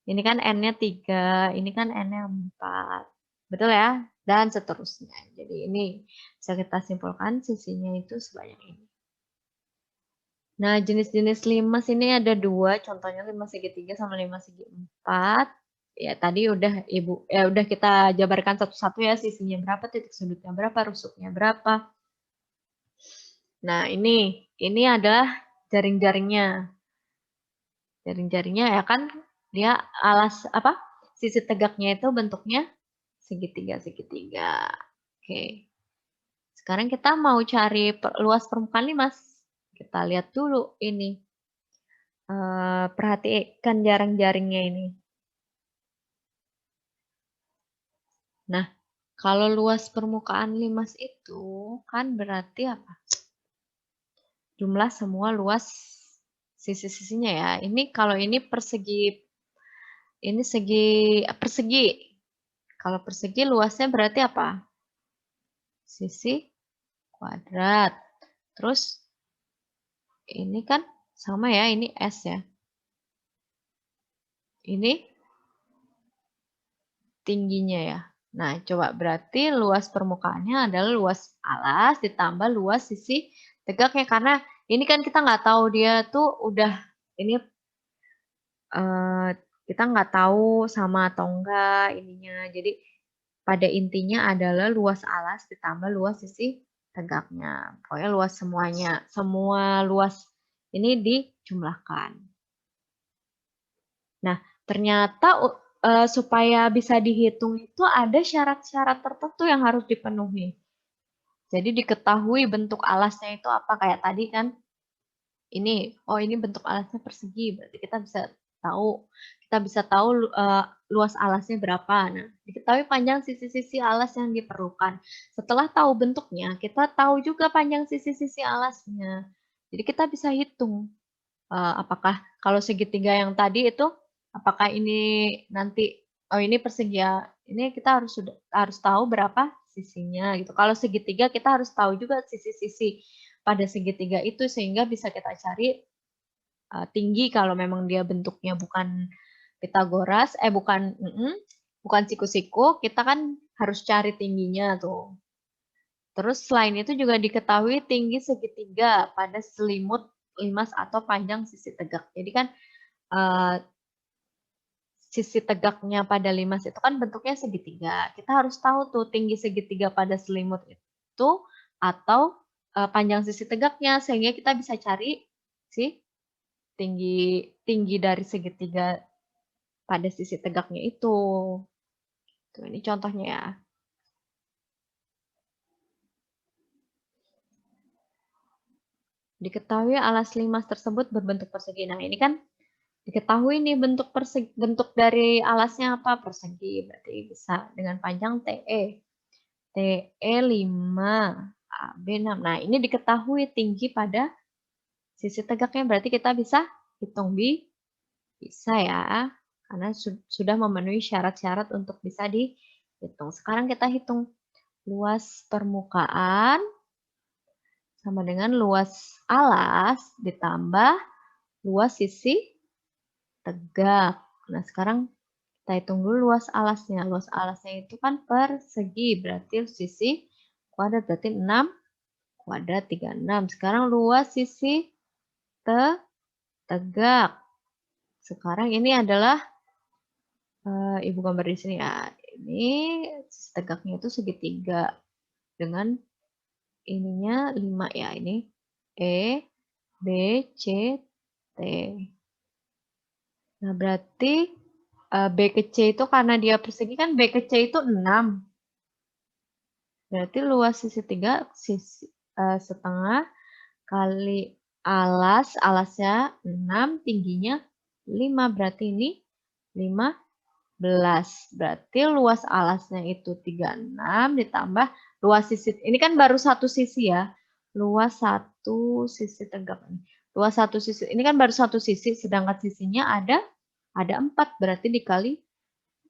Ini kan N-nya 3, ini kan N-nya 4. Betul ya? Dan seterusnya. Jadi ini bisa kita simpulkan sisinya itu sebanyak ini. Nah, jenis-jenis limas ini ada 2, contohnya limas segitiga sama limas segi 4. Ya, tadi udah kita jabarkan satu-satu ya, sisinya berapa, titik sudutnya berapa, rusuknya berapa. Nah, ini adalah jaring-jaringnya. Jaring-jaringnya ya kan dia sisi tegaknya itu bentuknya segitiga-segitiga. Oke. Sekarang kita mau cari luas permukaan limas. Kita lihat dulu ini. Perhatikan jaring-jaringnya ini. Nah, kalau luas permukaan limas itu kan berarti apa? Jumlah semua luas sisi-sisinya ya. Ini kalau ini persegi, ini persegi. Kalau persegi luasnya berarti apa? Sisi kuadrat. Terus ini kan sama ya, ini S ya. Ini tingginya ya. Nah, coba berarti luas permukaannya adalah luas alas ditambah luas sisi tegaknya. Karena ini kan kita nggak tahu dia tuh udah, ini kita nggak tahu sama atau enggak ininya. Jadi pada intinya adalah luas alas ditambah luas sisi tegaknya. Pokoknya luas semuanya. Semua luas ini dijumlahkan. Nah, ternyata supaya bisa dihitung itu ada syarat-syarat tertentu yang harus dipenuhi. Jadi diketahui bentuk alasnya itu apa, kayak tadi kan. Ini bentuk alasnya persegi, berarti kita bisa tahu luas alasnya berapa. Nah, diketahui panjang sisi-sisi alas yang diperlukan. Setelah tahu bentuknya, kita tahu juga panjang sisi-sisi alasnya. Jadi kita bisa hitung apakah kalau segitiga yang tadi itu, apakah ini nanti, ini persegi ya, ini kita harus tahu berapa sisinya gitu. Kalau segitiga kita harus tahu juga sisi-sisi pada segitiga itu sehingga bisa kita cari tinggi kalau memang dia bentuknya bukan Pitagoras, bukan siku-siku, kita kan harus cari tingginya tuh. Terus selain itu juga diketahui tinggi segitiga pada selimut limas atau panjang sisi tegak. Jadi kan sisi tegaknya pada limas itu kan bentuknya segitiga. Kita harus tahu tuh tinggi segitiga pada selimut itu atau panjang sisi tegaknya, sehingga kita bisa cari si tinggi dari segitiga pada sisi tegaknya itu. Tuh, ini contohnya ya. Diketahui alas limas tersebut berbentuk persegi. Nah, ini kan diketahui nih bentuk dari alasnya apa? Persegi. Berarti bisa dengan panjang TE. TE 5, AB 6. Nah, ini diketahui tinggi pada sisi tegaknya. Berarti kita bisa hitung bisa ya. Karena sudah memenuhi syarat-syarat untuk bisa dihitung. Sekarang kita hitung luas permukaan sama dengan luas alas ditambah luas sisi tegak. Nah, sekarang kita hitung dulu luas alasnya. Luas alasnya itu kan persegi, berarti sisi kuadrat, berarti 6 kuadrat 36. Sekarang luas sisi tegak. Sekarang ini adalah, Ibu gambar di sini ya. Ini sisi tegaknya itu segitiga dengan ininya 5 ya. Ini E, B, C, T. Nah, berarti B ke C itu karena dia persegi kan B ke C itu 6. Berarti luas sisi 3 setengah kali alasnya 6, tingginya 5. Berarti ini 15. Berarti luas alasnya itu 36 ditambah luas sisi, ini kan baru satu sisi ya. Luas satu sisi tegak. Luas satu sisi, ini kan baru satu sisi, sedangkan sisinya ada 4, berarti dikali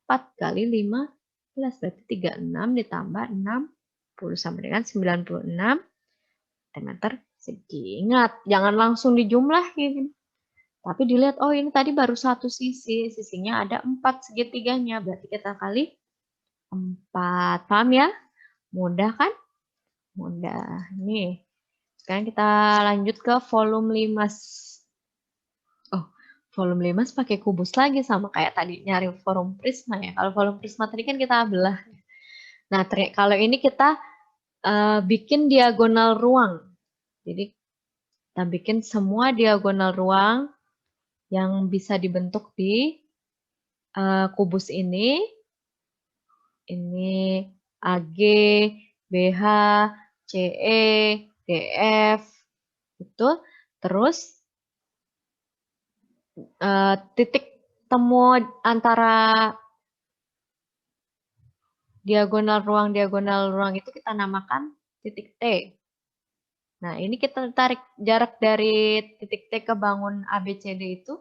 4 kali 15, berarti 36 ditambah 60 sama dengan 96 cm persegi. Ingat, jangan langsung dijumlahin. Tapi dilihat, oh ini tadi baru satu sisi, sisinya ada 4 segitiganya, berarti kita kali 4. Paham ya? Mudah kan? Mudah. Nih, sekarang kita lanjut ke volume limas. Oh, volume limas pakai kubus lagi sama kayak tadi nyari volume prisma ya. Kalau volume prisma tadi kan kita belah. Nah, kalau ini kita bikin diagonal ruang. Jadi kita bikin semua diagonal ruang yang bisa dibentuk di kubus ini. Ini AG, BH, CE, DF. Itu terus titik temu antara diagonal ruang itu kita namakan titik T. Nah, ini kita tarik jarak dari titik T ke bangun ABCD itu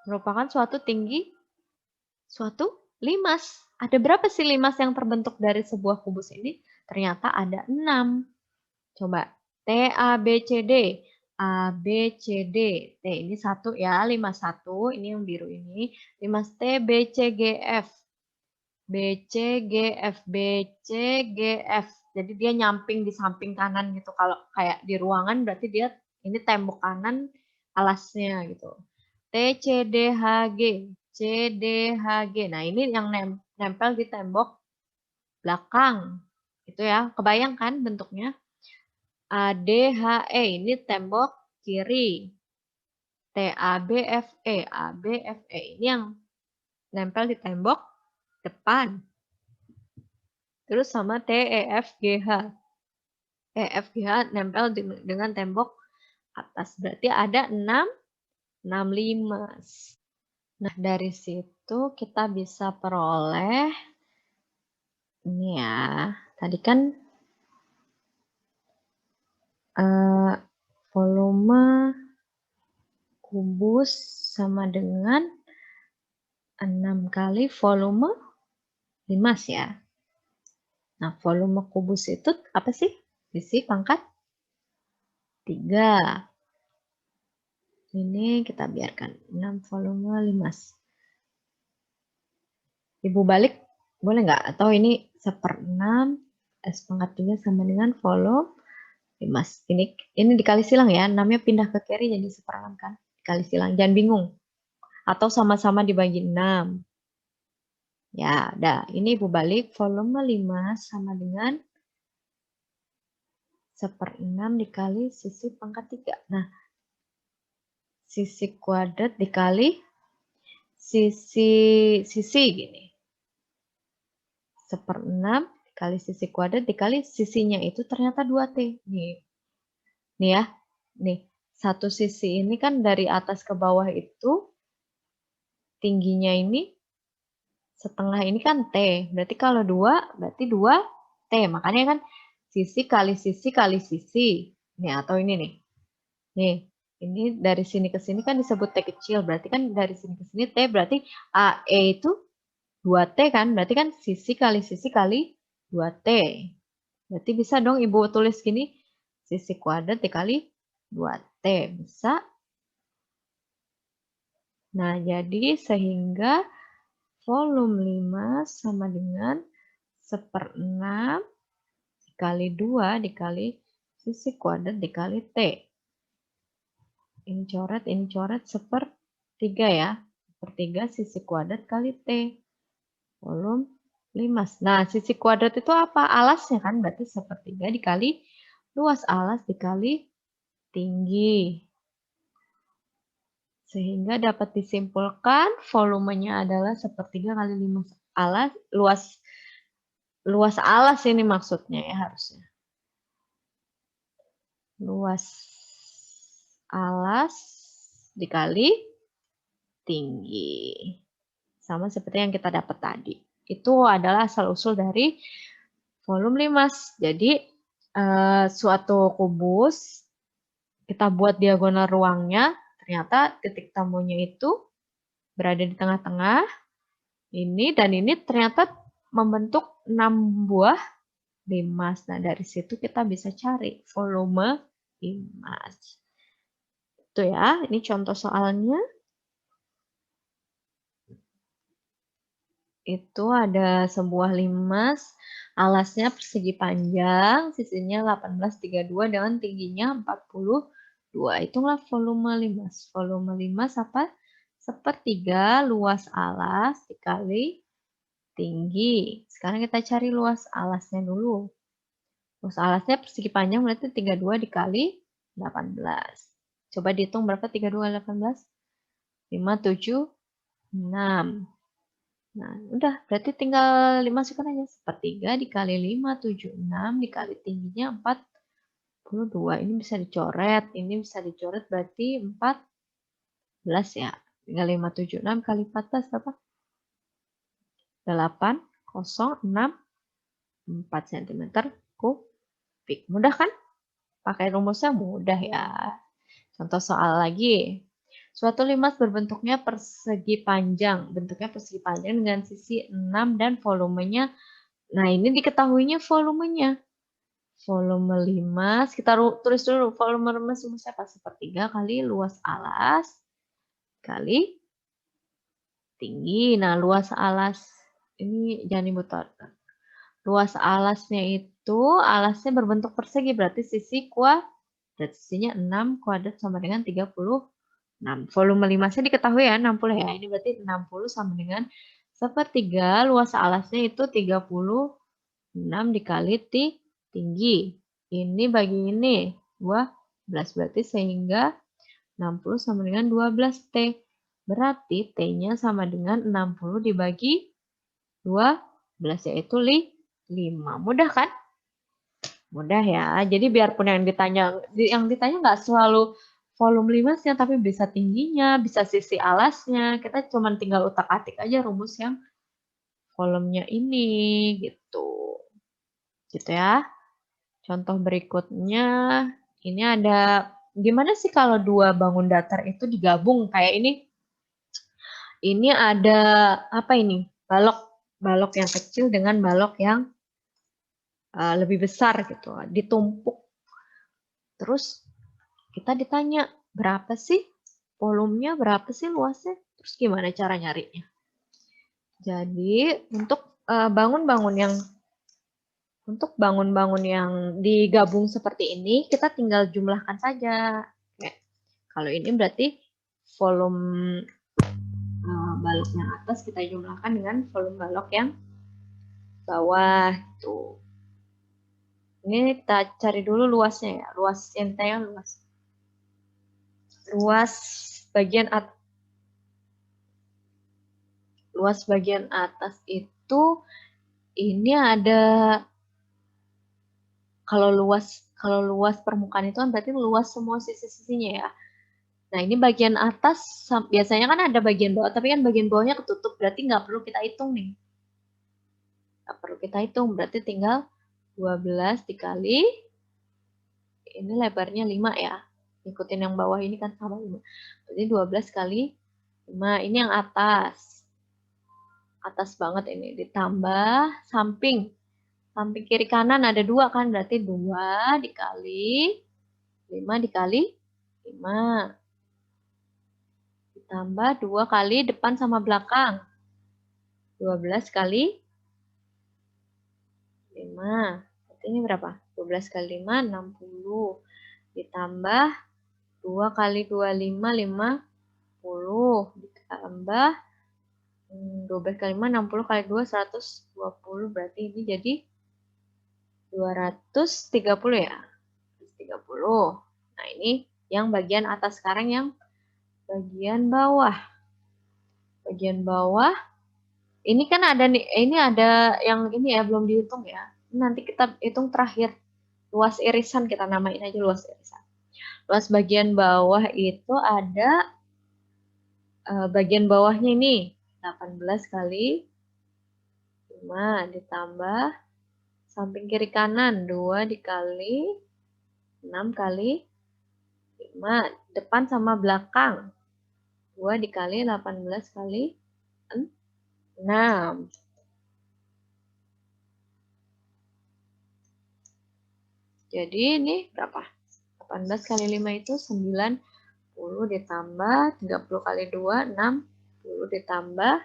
merupakan suatu limas. Ada berapa sih limas yang terbentuk dari sebuah kubus ini? Ternyata ada 6. Coba, T, A, B, C, D. A, B, C, D. T ini 1 ya, limas 1. Ini yang biru ini. Limas T, B, C, G, F. B, C, G, F. B, C, G, F. Jadi dia nyamping di samping kanan gitu. Kalau kayak di ruangan berarti dia ini tembok kanan alasnya gitu. T, C, D, H, G. C, D, H, G. Nah, ini yang nempel di tembok belakang. Itu ya, kebayangkan bentuknya? A, D, H, E. Ini tembok kiri. T, A, B, F, E. A, B, F, E. Ini yang nempel di tembok depan. Terus sama T, E, F, G, H. E, F, G, H nempel dengan tembok atas. Berarti ada 6 limas. Nah, dari situ kita bisa peroleh ini ya. Tadi kan volume kubus sama dengan 6 kali volume limas ya. Nah, volume kubus itu apa sih? Sisi pangkat 3. Ini kita biarkan 6 volume limas. Ibu balik boleh nggak? Atau ini 1/6 S pangkat 3 sama dengan volume limas. Ini dikali silang ya. 6-nya pindah ke kiri jadi 1/6 kan. Dikali silang. Jangan bingung. Atau sama-sama dibagi 6. Ya, dah. Ini Ibu balik volume limas sama dengan 1/6 dikali sisi pangkat 3. Nah, sisi kuadrat dikali sisi gini. 1/6 dikali sisi kuadrat dikali sisinya itu ternyata 2T. Nih ya. Nih, satu sisi ini kan dari atas ke bawah itu tingginya ini setengah ini kan T. Berarti kalau 2 berarti 2T. Makanya kan sisi kali sisi kali sisi. Nih, atau ini nih. Nih, ini dari sini ke sini kan disebut T kecil. Berarti kan dari sini ke sini T berarti AE itu 2T kan. Berarti kan sisi kali 2T. Berarti bisa dong Ibu tulis gini. Sisi kuadrat dikali 2T. Bisa. Nah, jadi sehingga volume 5 sama dengan 1/6 dikali 2 dikali sisi kuadrat dikali T. Ini coret 1/3 ya. 1/3 sisi kuadrat kali T. Volume 5. Nah, sisi kuadrat itu apa? Alasnya kan, berarti 1/3 dikali luas alas dikali tinggi. Sehingga dapat disimpulkan volumenya adalah 1/3 kali 5 alas, luas alas ini maksudnya ya harusnya. Luas alas dikali tinggi. Sama seperti yang kita dapat tadi. Itu adalah asal-usul dari volume 5. Jadi, suatu kubus, kita buat diagonal ruangnya, ternyata titik temunya itu berada di tengah-tengah. Ini dan ini ternyata membentuk 6 buah limas. Nah, dari situ kita bisa cari volume limas. Itu ya, ini contoh soalnya. Itu ada sebuah limas, alasnya persegi panjang, sisinya 1832 dengan tingginya 42. Itulah volume limas. Volume limas apa? 1/3 luas alas dikali tinggi. Sekarang kita cari luas alasnya dulu. Luas alasnya persegi panjang berarti 32 dikali 18. Coba dihitung berapa 32 18? 5, 7, 6. Nah, udah. Berarti tinggal dimasukkan aja. 1/3 dikali 5, 7, 6 dikali tingginya 42. Ini bisa dicoret. Ini bisa dicoret berarti 14 ya. Tinggal 5, 7, 6 kali 14 berapa? 8, 0, 6, 4 cm kubik. Mudah kan? Pakai rumusnya mudah ya. Contoh soal lagi. Suatu limas berbentuknya persegi panjang. Bentuknya persegi panjang dengan sisi 6 dan volumenya. Nah, ini diketahuinya volumenya. Volume limas. Kita tulis dulu volume limas rumusnya apa? 1/3 kali luas alas kali tinggi. Nah, luas alas. Ini jangan Ibu taruh. Luas alasnya itu, alasnya berbentuk persegi. Berarti sisi kuadrat. Sisinya 6 kuadrat sama dengan 36. Volume limasnya diketahui ya, 60 ya. Ini berarti 60 sama dengan 1/3. Luas alasnya itu 36 dikali tinggi. Ini bagi ini 12. Berarti sehingga 60 sama dengan 12T. Berarti T-nya sama dengan 60 dibagi 12, yaitu 5. Mudah kan? Mudah ya. Jadi biarpun yang ditanya nggak selalu volume limasnya, tapi bisa tingginya, bisa sisi alasnya. Kita cuma tinggal utak-atik aja rumus yang volumenya ini, gitu. Gitu ya. Contoh berikutnya, ini ada, gimana sih kalau dua bangun datar itu digabung kayak ini? Ini ada, apa ini? Balok yang kecil dengan balok yang lebih besar gitu, ditumpuk. Terus kita ditanya, berapa sih volumenya, berapa sih luasnya? Terus gimana cara nyarinya? Jadi untuk bangun-bangun yang digabung seperti ini, kita tinggal jumlahkan saja. Kalau ini berarti volume balok yang atas kita jumlahkan dengan volume balok yang bawah. Tuh. Ini kita cari dulu luasnya ya. Luas yang ditanya luas. Luas bagian atas. Luas bagian atas itu ini ada kalau luas permukaan itu kan berarti luas semua sisi-sisinya ya. Nah, ini bagian atas biasanya kan ada bagian bawah, tapi kan bagian bawahnya ketutup, berarti nggak perlu kita hitung nih. Nggak perlu kita hitung, berarti tinggal 12 dikali, ini lebarnya 5 ya. Ikutin yang bawah ini kan sama 5. Berarti 12 kali 5, ini yang atas. Atas banget ini, ditambah samping. Samping kiri kanan ada 2 kan, berarti 2 dikali 5 dikali 5. Ditambah 2 kali depan sama belakang. 12 kali 5. Berarti ini berapa? 12 kali 5, 60. Ditambah 2 kali 25, 50. Ditambah 12 kali 5, 60 kali 2, 120. Berarti ini jadi 230 ya. 230. Nah, ini yang bagian atas. Sekarang yang bagian bawah. Bagian bawah. Ini kan ada nih, ini ada yang ini ya, belum dihitung ya. Nanti kita hitung terakhir. Luas irisan kita namain aja luas irisan. Luas bagian bawah itu ada bagian bawahnya ini 18 kali 5 ditambah samping kiri kanan 2 dikali 6 kali 5 depan sama belakang 2 dikali 18 kali 6. Jadi ini berapa? 18 kali 5 itu 90 ditambah 30 kali 2, 60 ditambah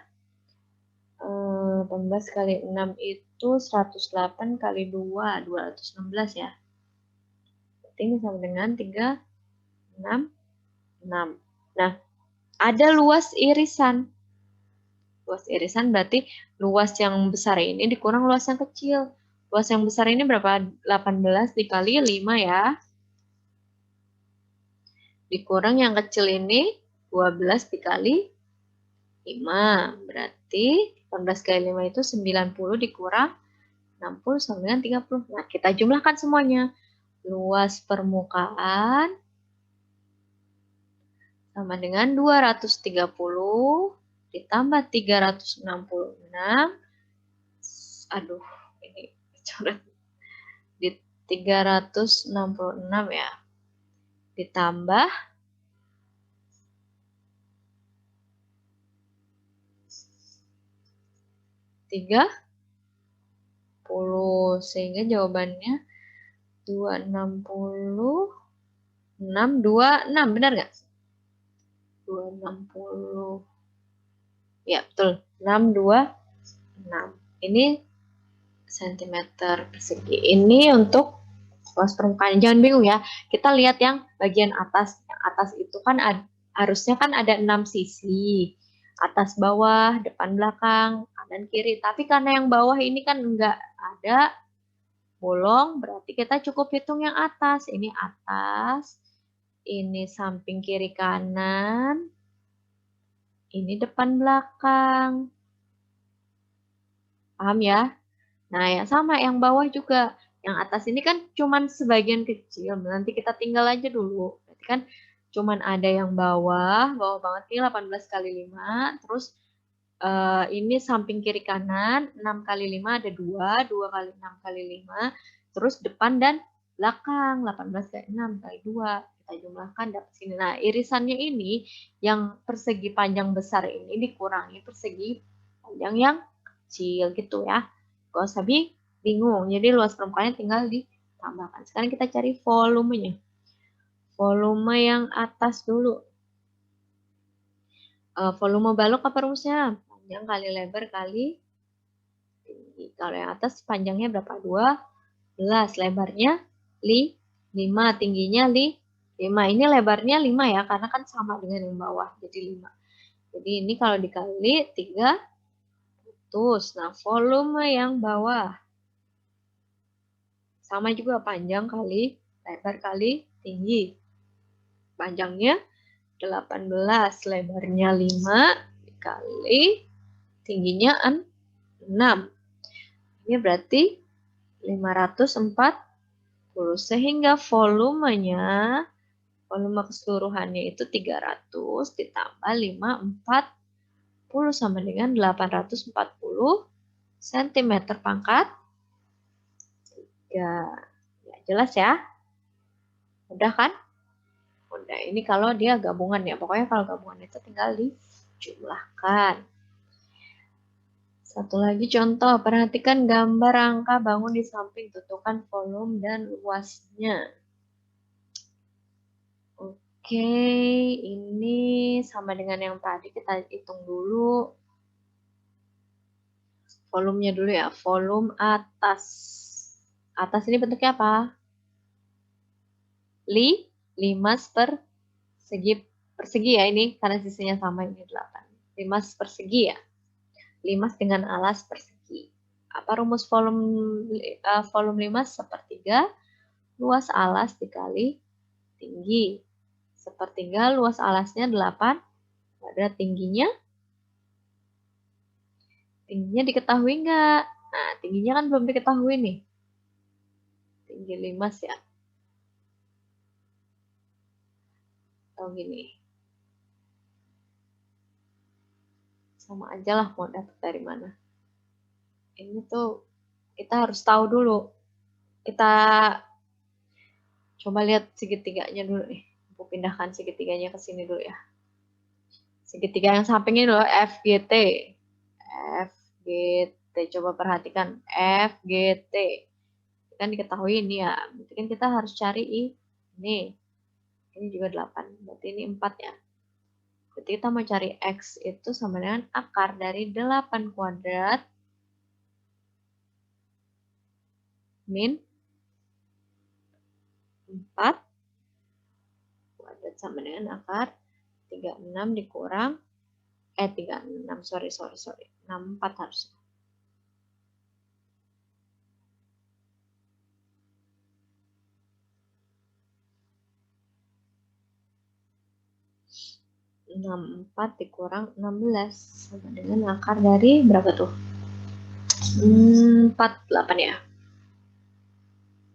18 kali 6 itu 108 kali 2, 216 ya. Berarti ini sama dengan 366. Nah, ada luas irisan. Luas irisan berarti luas yang besar ini dikurang luas yang kecil. Luas yang besar ini berapa? 18 dikali 5 ya. Dikurang yang kecil ini 12 dikali 5. Berarti 18 kali 5 itu 90 dikurang 60 sama dengan 30. Nah, kita jumlahkan semuanya. Luas permukaan sama dengan 230 ditambah 366. Aduh, ini coret. Di 366 ya. Ditambah 30 sehingga jawabannya 260 626, benar nggak? 260. Ya, betul. 626. Ini sentimeter persegi. Ini untuk luas permukaan. Jangan bingung ya. Kita lihat yang bagian atas. Yang atas itu kan harusnya kan ada 6 sisi. Atas, bawah, depan, belakang, kanan, kiri. Tapi karena yang bawah ini kan enggak ada bolong, berarti kita cukup hitung yang atas. Ini atas, ini samping kiri kanan, ini depan belakang. Paham ya? Nah, yang sama yang bawah juga. Yang atas ini kan cuman sebagian kecil. Nanti kita tinggal aja dulu. Berarti kan cuman ada yang bawah banget nih 18 kali 5. Terus ini samping kiri kanan 6 kali 5 ada 2, 2 kali 6 kali 5. Terus depan dan belakang 18 kali 6 kali 2. Kita jumlahkan dapat sini. Nah, irisannya ini yang persegi panjang besar ini dikurangi persegi panjang yang kecil gitu ya. Gak usah bingung. Jadi luas permukaannya tinggal ditambahkan. Sekarang kita cari volumenya. Volume yang atas dulu. Volume balok apa rumusnya? Panjang kali lebar kali tinggi. Kalau yang atas panjangnya berapa? 12. Lebarnya 5. Tingginya 5. Ini lebarnya 5 ya. Karena kan sama dengan yang bawah. Jadi 5. Jadi ini kalau dikali 3. Nah, volume yang bawah. Sama juga panjang kali lebar kali tinggi. Panjangnya 18, lebarnya 5 dikali tingginya 6. Ini berarti 540. Sehingga volume keseluruhannya itu 300 ditambah 540 sama dengan 840 cm pangkat 3. Ya, jelas ya? Mudah kan? Mudah. Ini kalau dia gabungan ya. Pokoknya kalau gabungan itu tinggal dijumlahkan. Satu lagi contoh, perhatikan gambar angka bangun di samping, tentukan volume dan luasnya. Oke, ini sama dengan yang tadi, kita hitung dulu. Volumenya dulu ya, volume atas. Atas ini bentuknya apa? 5 persegi ya ini, karena sisinya sama, ini 8. 5 persegi ya. 5 dengan alas persegi. Apa rumus volume 5? Sepertiga luas alas dikali tinggi. Sepertiga luas alasnya 8. Ada tingginya diketahui nggak? Nah, tingginya kan belum diketahui nih. Tinggi 5 ya. Atau gini. Sama aja lah mau dapat dari mana. Ini tuh kita harus tahu dulu. Kita coba lihat segitiganya dulu nih. Aku pindahkan segitiganya ke sini dulu ya. Segitiga yang samping ini loh, FGT. FGT. Coba perhatikan. FGT. Kan diketahui ini ya. Berarti kan kita harus cari ini. Ini juga 8. Berarti ini 4 ya. Berarti kita mau cari X itu sama dengan akar dari 8 kuadrat min 4 kuadrat sama dengan akar 36 dikurang 36, sorry 64 harusnya. Empat dikurang 16 sama dengan akar dari berapa tuh? 48 ya.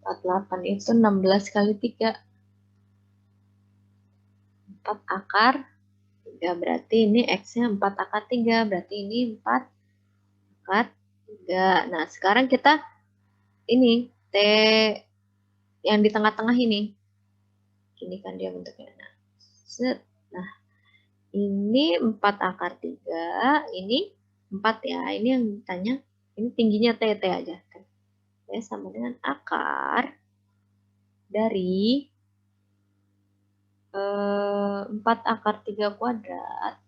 48 itu 16 kali 3. 4 akar 3, berarti ini X-nya 4 akar 3, berarti ini 4 akar 3. Nah, sekarang kita ini T yang di tengah-tengah ini. Ini kan dia bentuknya. Nah, ini 4 akar 3, ini 4 ya. Ini yang ditanya, ini tingginya T aja. T sama dengan akar dari 4 akar 3 kuadrat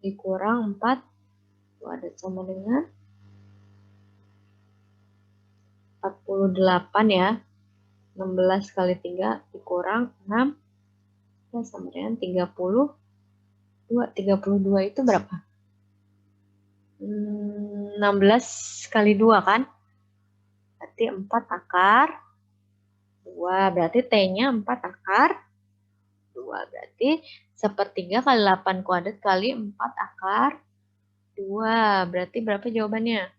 dikurang 4 kuadrat sama dengan 48 ya. 16 kali 3 dikurang 6 ya sama dengan 32. 32 itu berapa? 16 kali 2 kan? Berarti 4 akar 2. Berarti T-nya 4 akar 2. Berarti sepertiga kali 8 kuadrat kali 4 akar 2. Berarti berapa jawabannya?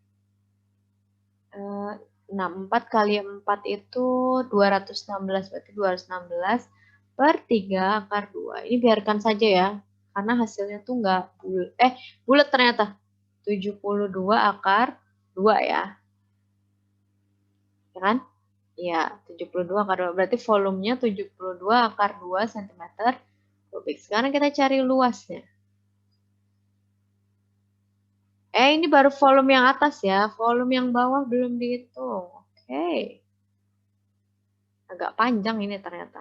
4 kali 4 itu 216. Berarti 216 per 3 akar 2. Ini biarkan saja ya. Karena hasilnya tuh nggak bulat. Bulat ternyata. 72 akar 2 ya. Ya kan? Iya, 72 akar 2. Berarti volumenya 72 akar 2 cm kubik. Sekarang kita cari luasnya. Ini baru volume yang atas ya. Volume yang bawah belum dihitung. Oke. Agak panjang ini ternyata.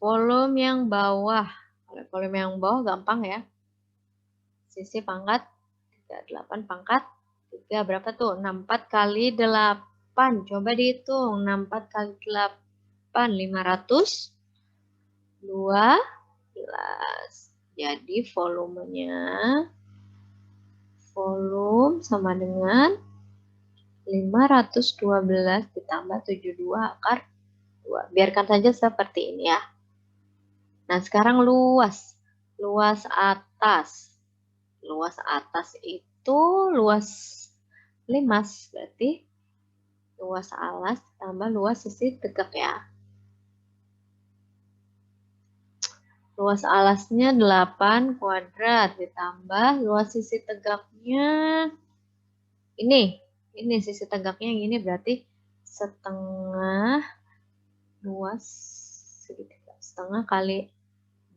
Volume yang bawah. Volume yang bawah gampang ya. Sisi pangkat 38 pangkat 3. Berapa tuh? 64 kali 8. Coba dihitung. 64 kali 8. 500. 12. Jadi volumenya volume sama dengan 512 ditambah 72 akar 2. Biarkan saja seperti ini ya. Nah, sekarang luas. Luas atas. Luas atas itu luas limas. Berarti luas alas tambah luas sisi tegak ya. Luas alasnya 8 kuadrat ditambah luas sisi tegaknya ini sisi tegaknya yang ini berarti setengah luas segitiga setengah kali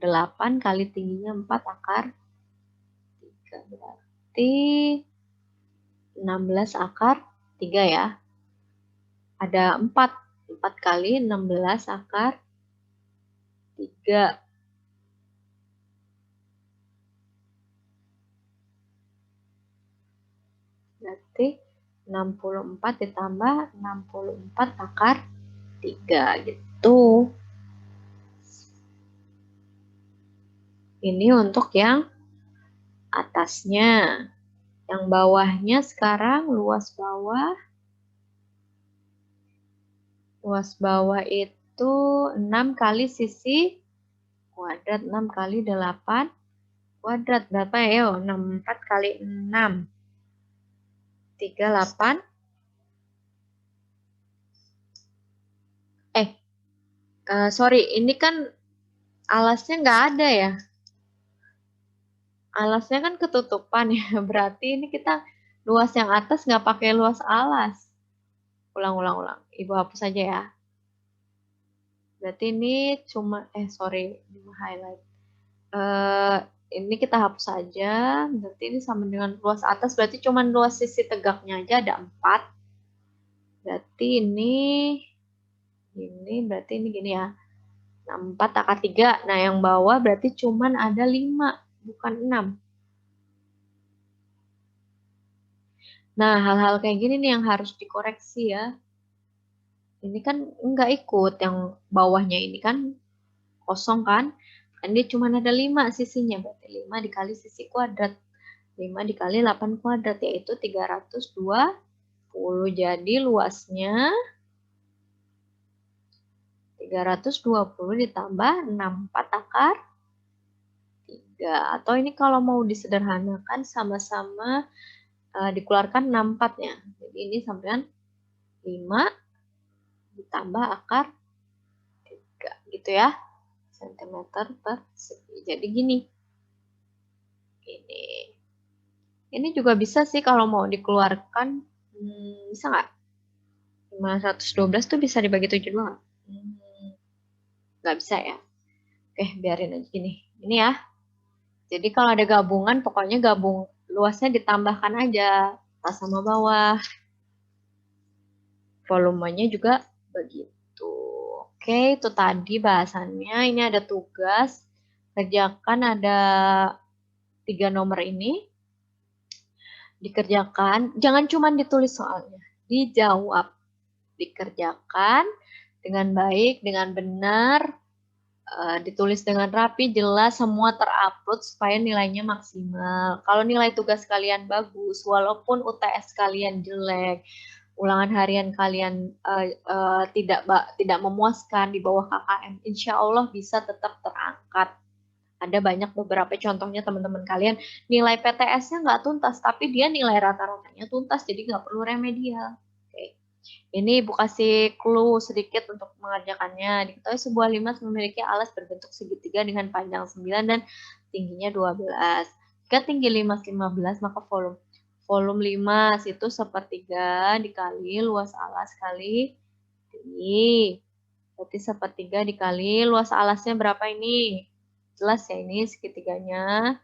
8 kali tingginya 4 akar 3 berarti 16 akar 3 ya. Ada 4 kali 16 akar 3. Berarti 64 ditambah 64 akar 3 gitu. Ini untuk yang atasnya. Yang bawahnya sekarang luas bawah. Luas bawah itu 6 kali sisi kuadrat. 6 kali 8 kuadrat. Berapa ya? 64 kali 6. 38. Sorry, ini kan alasnya nggak ada ya. Alasnya kan ketutupan ya. Berarti ini kita luas yang atas nggak pakai luas alas. Ulang. Ibu hapus saja ya. Berarti ini cuma, sorry, ini highlight. Ini kita hapus saja. Berarti ini sama dengan luas atas. Berarti cuma luas sisi tegaknya aja ada 4. Berarti ini berarti ini gini ya. 4 akar 3. Nah, yang bawah berarti cuma ada 5, bukan 6. Nah, hal-hal kayak gini nih yang harus dikoreksi ya. Ini kan enggak ikut, yang bawahnya ini kan kosong kan. Dan dia cuma ada 5 sisinya, berarti 5 dikali sisi kuadrat. 5 dikali 8 kuadrat, yaitu 320. Jadi luasnya 320 ditambah 64 akar 3. Atau ini kalau mau disederhanakan sama-sama dikeluarkan 64-nya. Jadi ini sampean 5 ditambah akar 3 gitu ya. Sentimeter persegi. Jadi gini. Ini juga bisa sih kalau mau dikeluarkan. Bisa nggak? 512 tuh bisa dibagi 72 nggak? Nggak bisa ya. Oke, biarin aja gini. Ini ya. Jadi kalau ada gabungan, pokoknya gabung luasnya ditambahkan aja. Atas sama bawah. Volumenya juga begitu. Oke, itu tadi bahasannya. Ini ada tugas. Kerjakan ada 3 nomor ini. Dikerjakan. Jangan cuma ditulis soalnya. Dijawab. Dikerjakan dengan baik, dengan benar. Ditulis dengan rapi, jelas, semua terupload supaya nilainya maksimal. Kalau nilai tugas kalian bagus, walaupun UTS kalian jelek, ulangan harian kalian tidak memuaskan di bawah KKM, insya Allah bisa tetap terangkat. Ada banyak beberapa contohnya teman-teman kalian, nilai PTS-nya nggak tuntas, tapi dia nilai rata-ratanya tuntas, jadi nggak perlu remedial. Oke. Ini Ibu kasih clue sedikit untuk mengerjakannya. Diketahui sebuah limas memiliki alas berbentuk segitiga dengan panjang 9 dan tingginya 12. Jika tinggi limas 15, maka volume limas itu sepertiga dikali luas alas kali tinggi. Berarti sepertiga dikali luas alasnya berapa ini? Jelas ya ini segitiganya.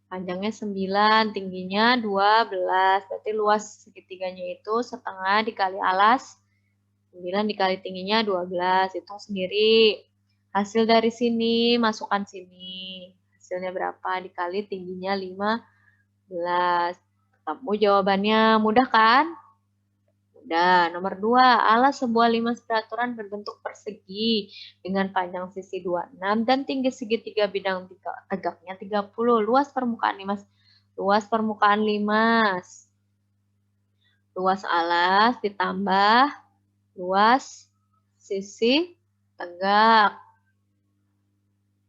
Panjangnya 9, tingginya 12. Berarti luas segitiganya itu setengah dikali alas. 9 dikali tingginya 12. Hitung sendiri. Hasil dari sini, masukkan sini. Hasilnya berapa? Dikali tingginya 15. Kamu jawabannya mudah kan? Mudah. Nomor 2, alas sebuah limas beraturan berbentuk persegi dengan panjang sisi 26 dan tinggi segitiga bidang tegaknya 30. Luas permukaan limas luas permukaan limas. Luas alas ditambah luas sisi tegak.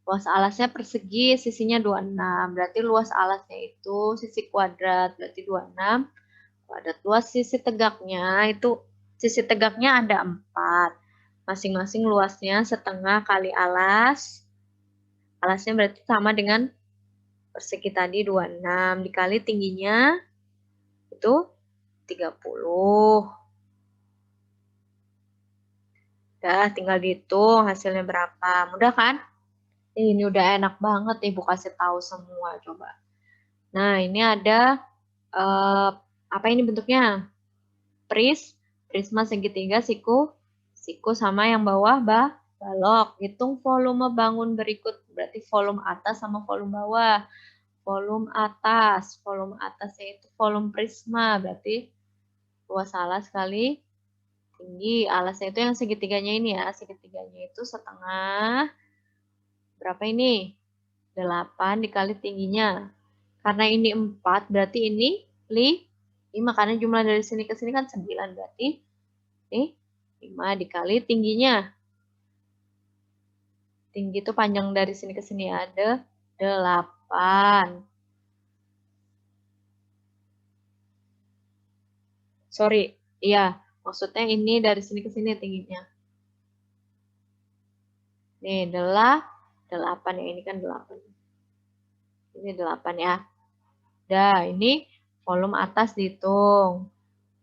Luas alasnya persegi, sisinya 26. Berarti luas alasnya itu sisi kuadrat. Berarti 26 kuadrat. Luas sisi tegaknya itu, sisi tegaknya ada 4. Masing-masing luasnya setengah kali alas. Alasnya berarti sama dengan persegi tadi 26. Dikali tingginya itu 30. Udah, tinggal dihitung hasilnya berapa. Mudah kan? Ini udah enak banget Ibu kasih tahu semua, coba. Nah, ini ada apa ini bentuknya? Prisma segitiga, siku sama yang bawah balok. Hitung volume bangun berikut, berarti volume atas sama volume bawah. Volume atasnya itu volume prisma, berarti luas alas kali tinggi. Alasnya itu yang segitiganya ini ya, segitiganya itu setengah. Berapa ini? 8 dikali tingginya. Karena ini 4, berarti ini 5. Karena jumlah dari sini ke sini kan 9. Berarti ini 5 dikali tingginya. Tinggi itu panjang dari sini ke sini ada 8. Sorry, iya. Maksudnya ini dari sini ke sini tingginya. Nih, 8 ya. Ini kan 8. Ini 8 ya. Dah, ini volume atas dihitung.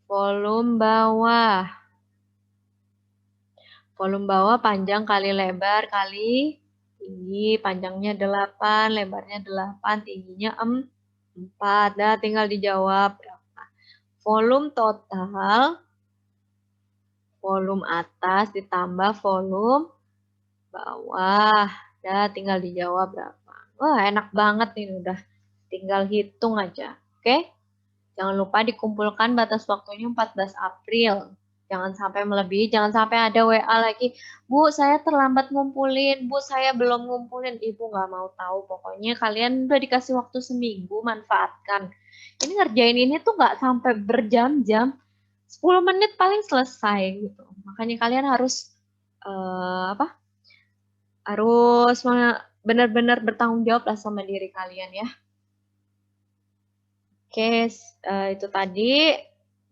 Volume bawah. Volume bawah panjang kali lebar kali tinggi. Panjangnya 8, lebarnya 8, tingginya 4. Dah, tinggal dijawab berapa. Volume total, volume atas ditambah volume bawah. Dah, tinggal dijawab berapa. Wah, enak banget nih udah. Tinggal hitung aja. Oke? Jangan lupa dikumpulkan batas waktunya 14 April. Jangan sampai melebihi, jangan sampai ada WA lagi. Bu, saya terlambat ngumpulin. Bu, saya belum ngumpulin. Ibu nggak mau tahu. Pokoknya kalian udah dikasih waktu seminggu, manfaatkan. Ini ngerjain ini tuh nggak sampai berjam-jam. 10 menit paling selesai gitu. Makanya kalian harus harus benar-benar bertanggung jawab lah sama diri kalian ya. Oke, itu tadi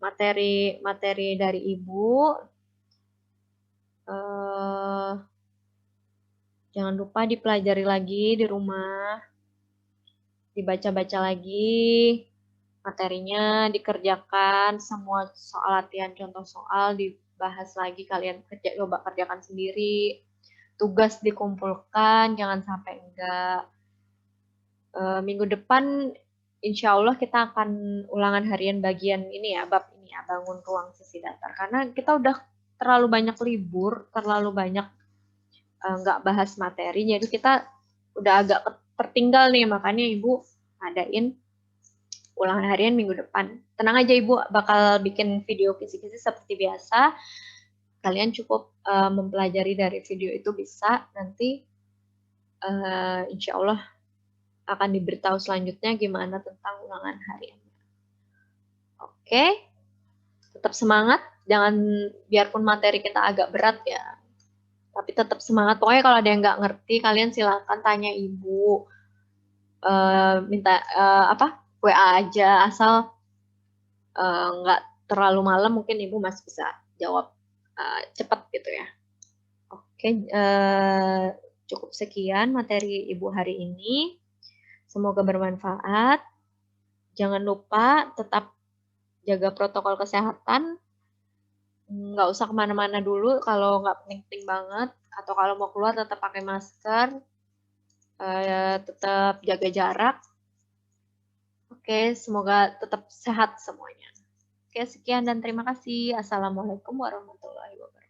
materi dari Ibu. Jangan lupa dipelajari lagi di rumah, dibaca-baca lagi materinya, dikerjakan semua soal latihan contoh soal, dibahas lagi, kalian coba kerjakan sendiri, tugas dikumpulkan, jangan sampai enggak. Minggu depan insya Allah kita akan ulangan harian bagian ini ya, bab ini ya, bangun ruang sisi datar. Karena kita udah terlalu banyak libur, terlalu banyak nggak bahas materi, jadi kita udah agak tertinggal nih, makanya Ibu adain ulangan harian minggu depan. Tenang aja Ibu, bakal bikin video kisi-kisi seperti biasa. Kalian cukup mempelajari dari video itu bisa, nanti insya Allah akan diberitahu selanjutnya gimana tentang ulangan hariannya. Oke, tetap semangat, jangan biarpun materi kita agak berat ya, tapi tetap semangat. Pokoknya kalau ada yang nggak ngerti, kalian silakan tanya Ibu, minta WA aja, asal nggak terlalu malam, mungkin Ibu masih bisa jawab cepat gitu ya. Oke, cukup sekian materi Ibu hari ini. Semoga bermanfaat. Jangan lupa tetap jaga protokol kesehatan. Nggak usah kemana-mana dulu kalau nggak penting-penting banget. Atau kalau mau keluar tetap pakai masker. Tetap jaga jarak. Oke, semoga tetap sehat semuanya. Oke, sekian dan terima kasih. Assalamualaikum warahmatullahi wabarakatuh.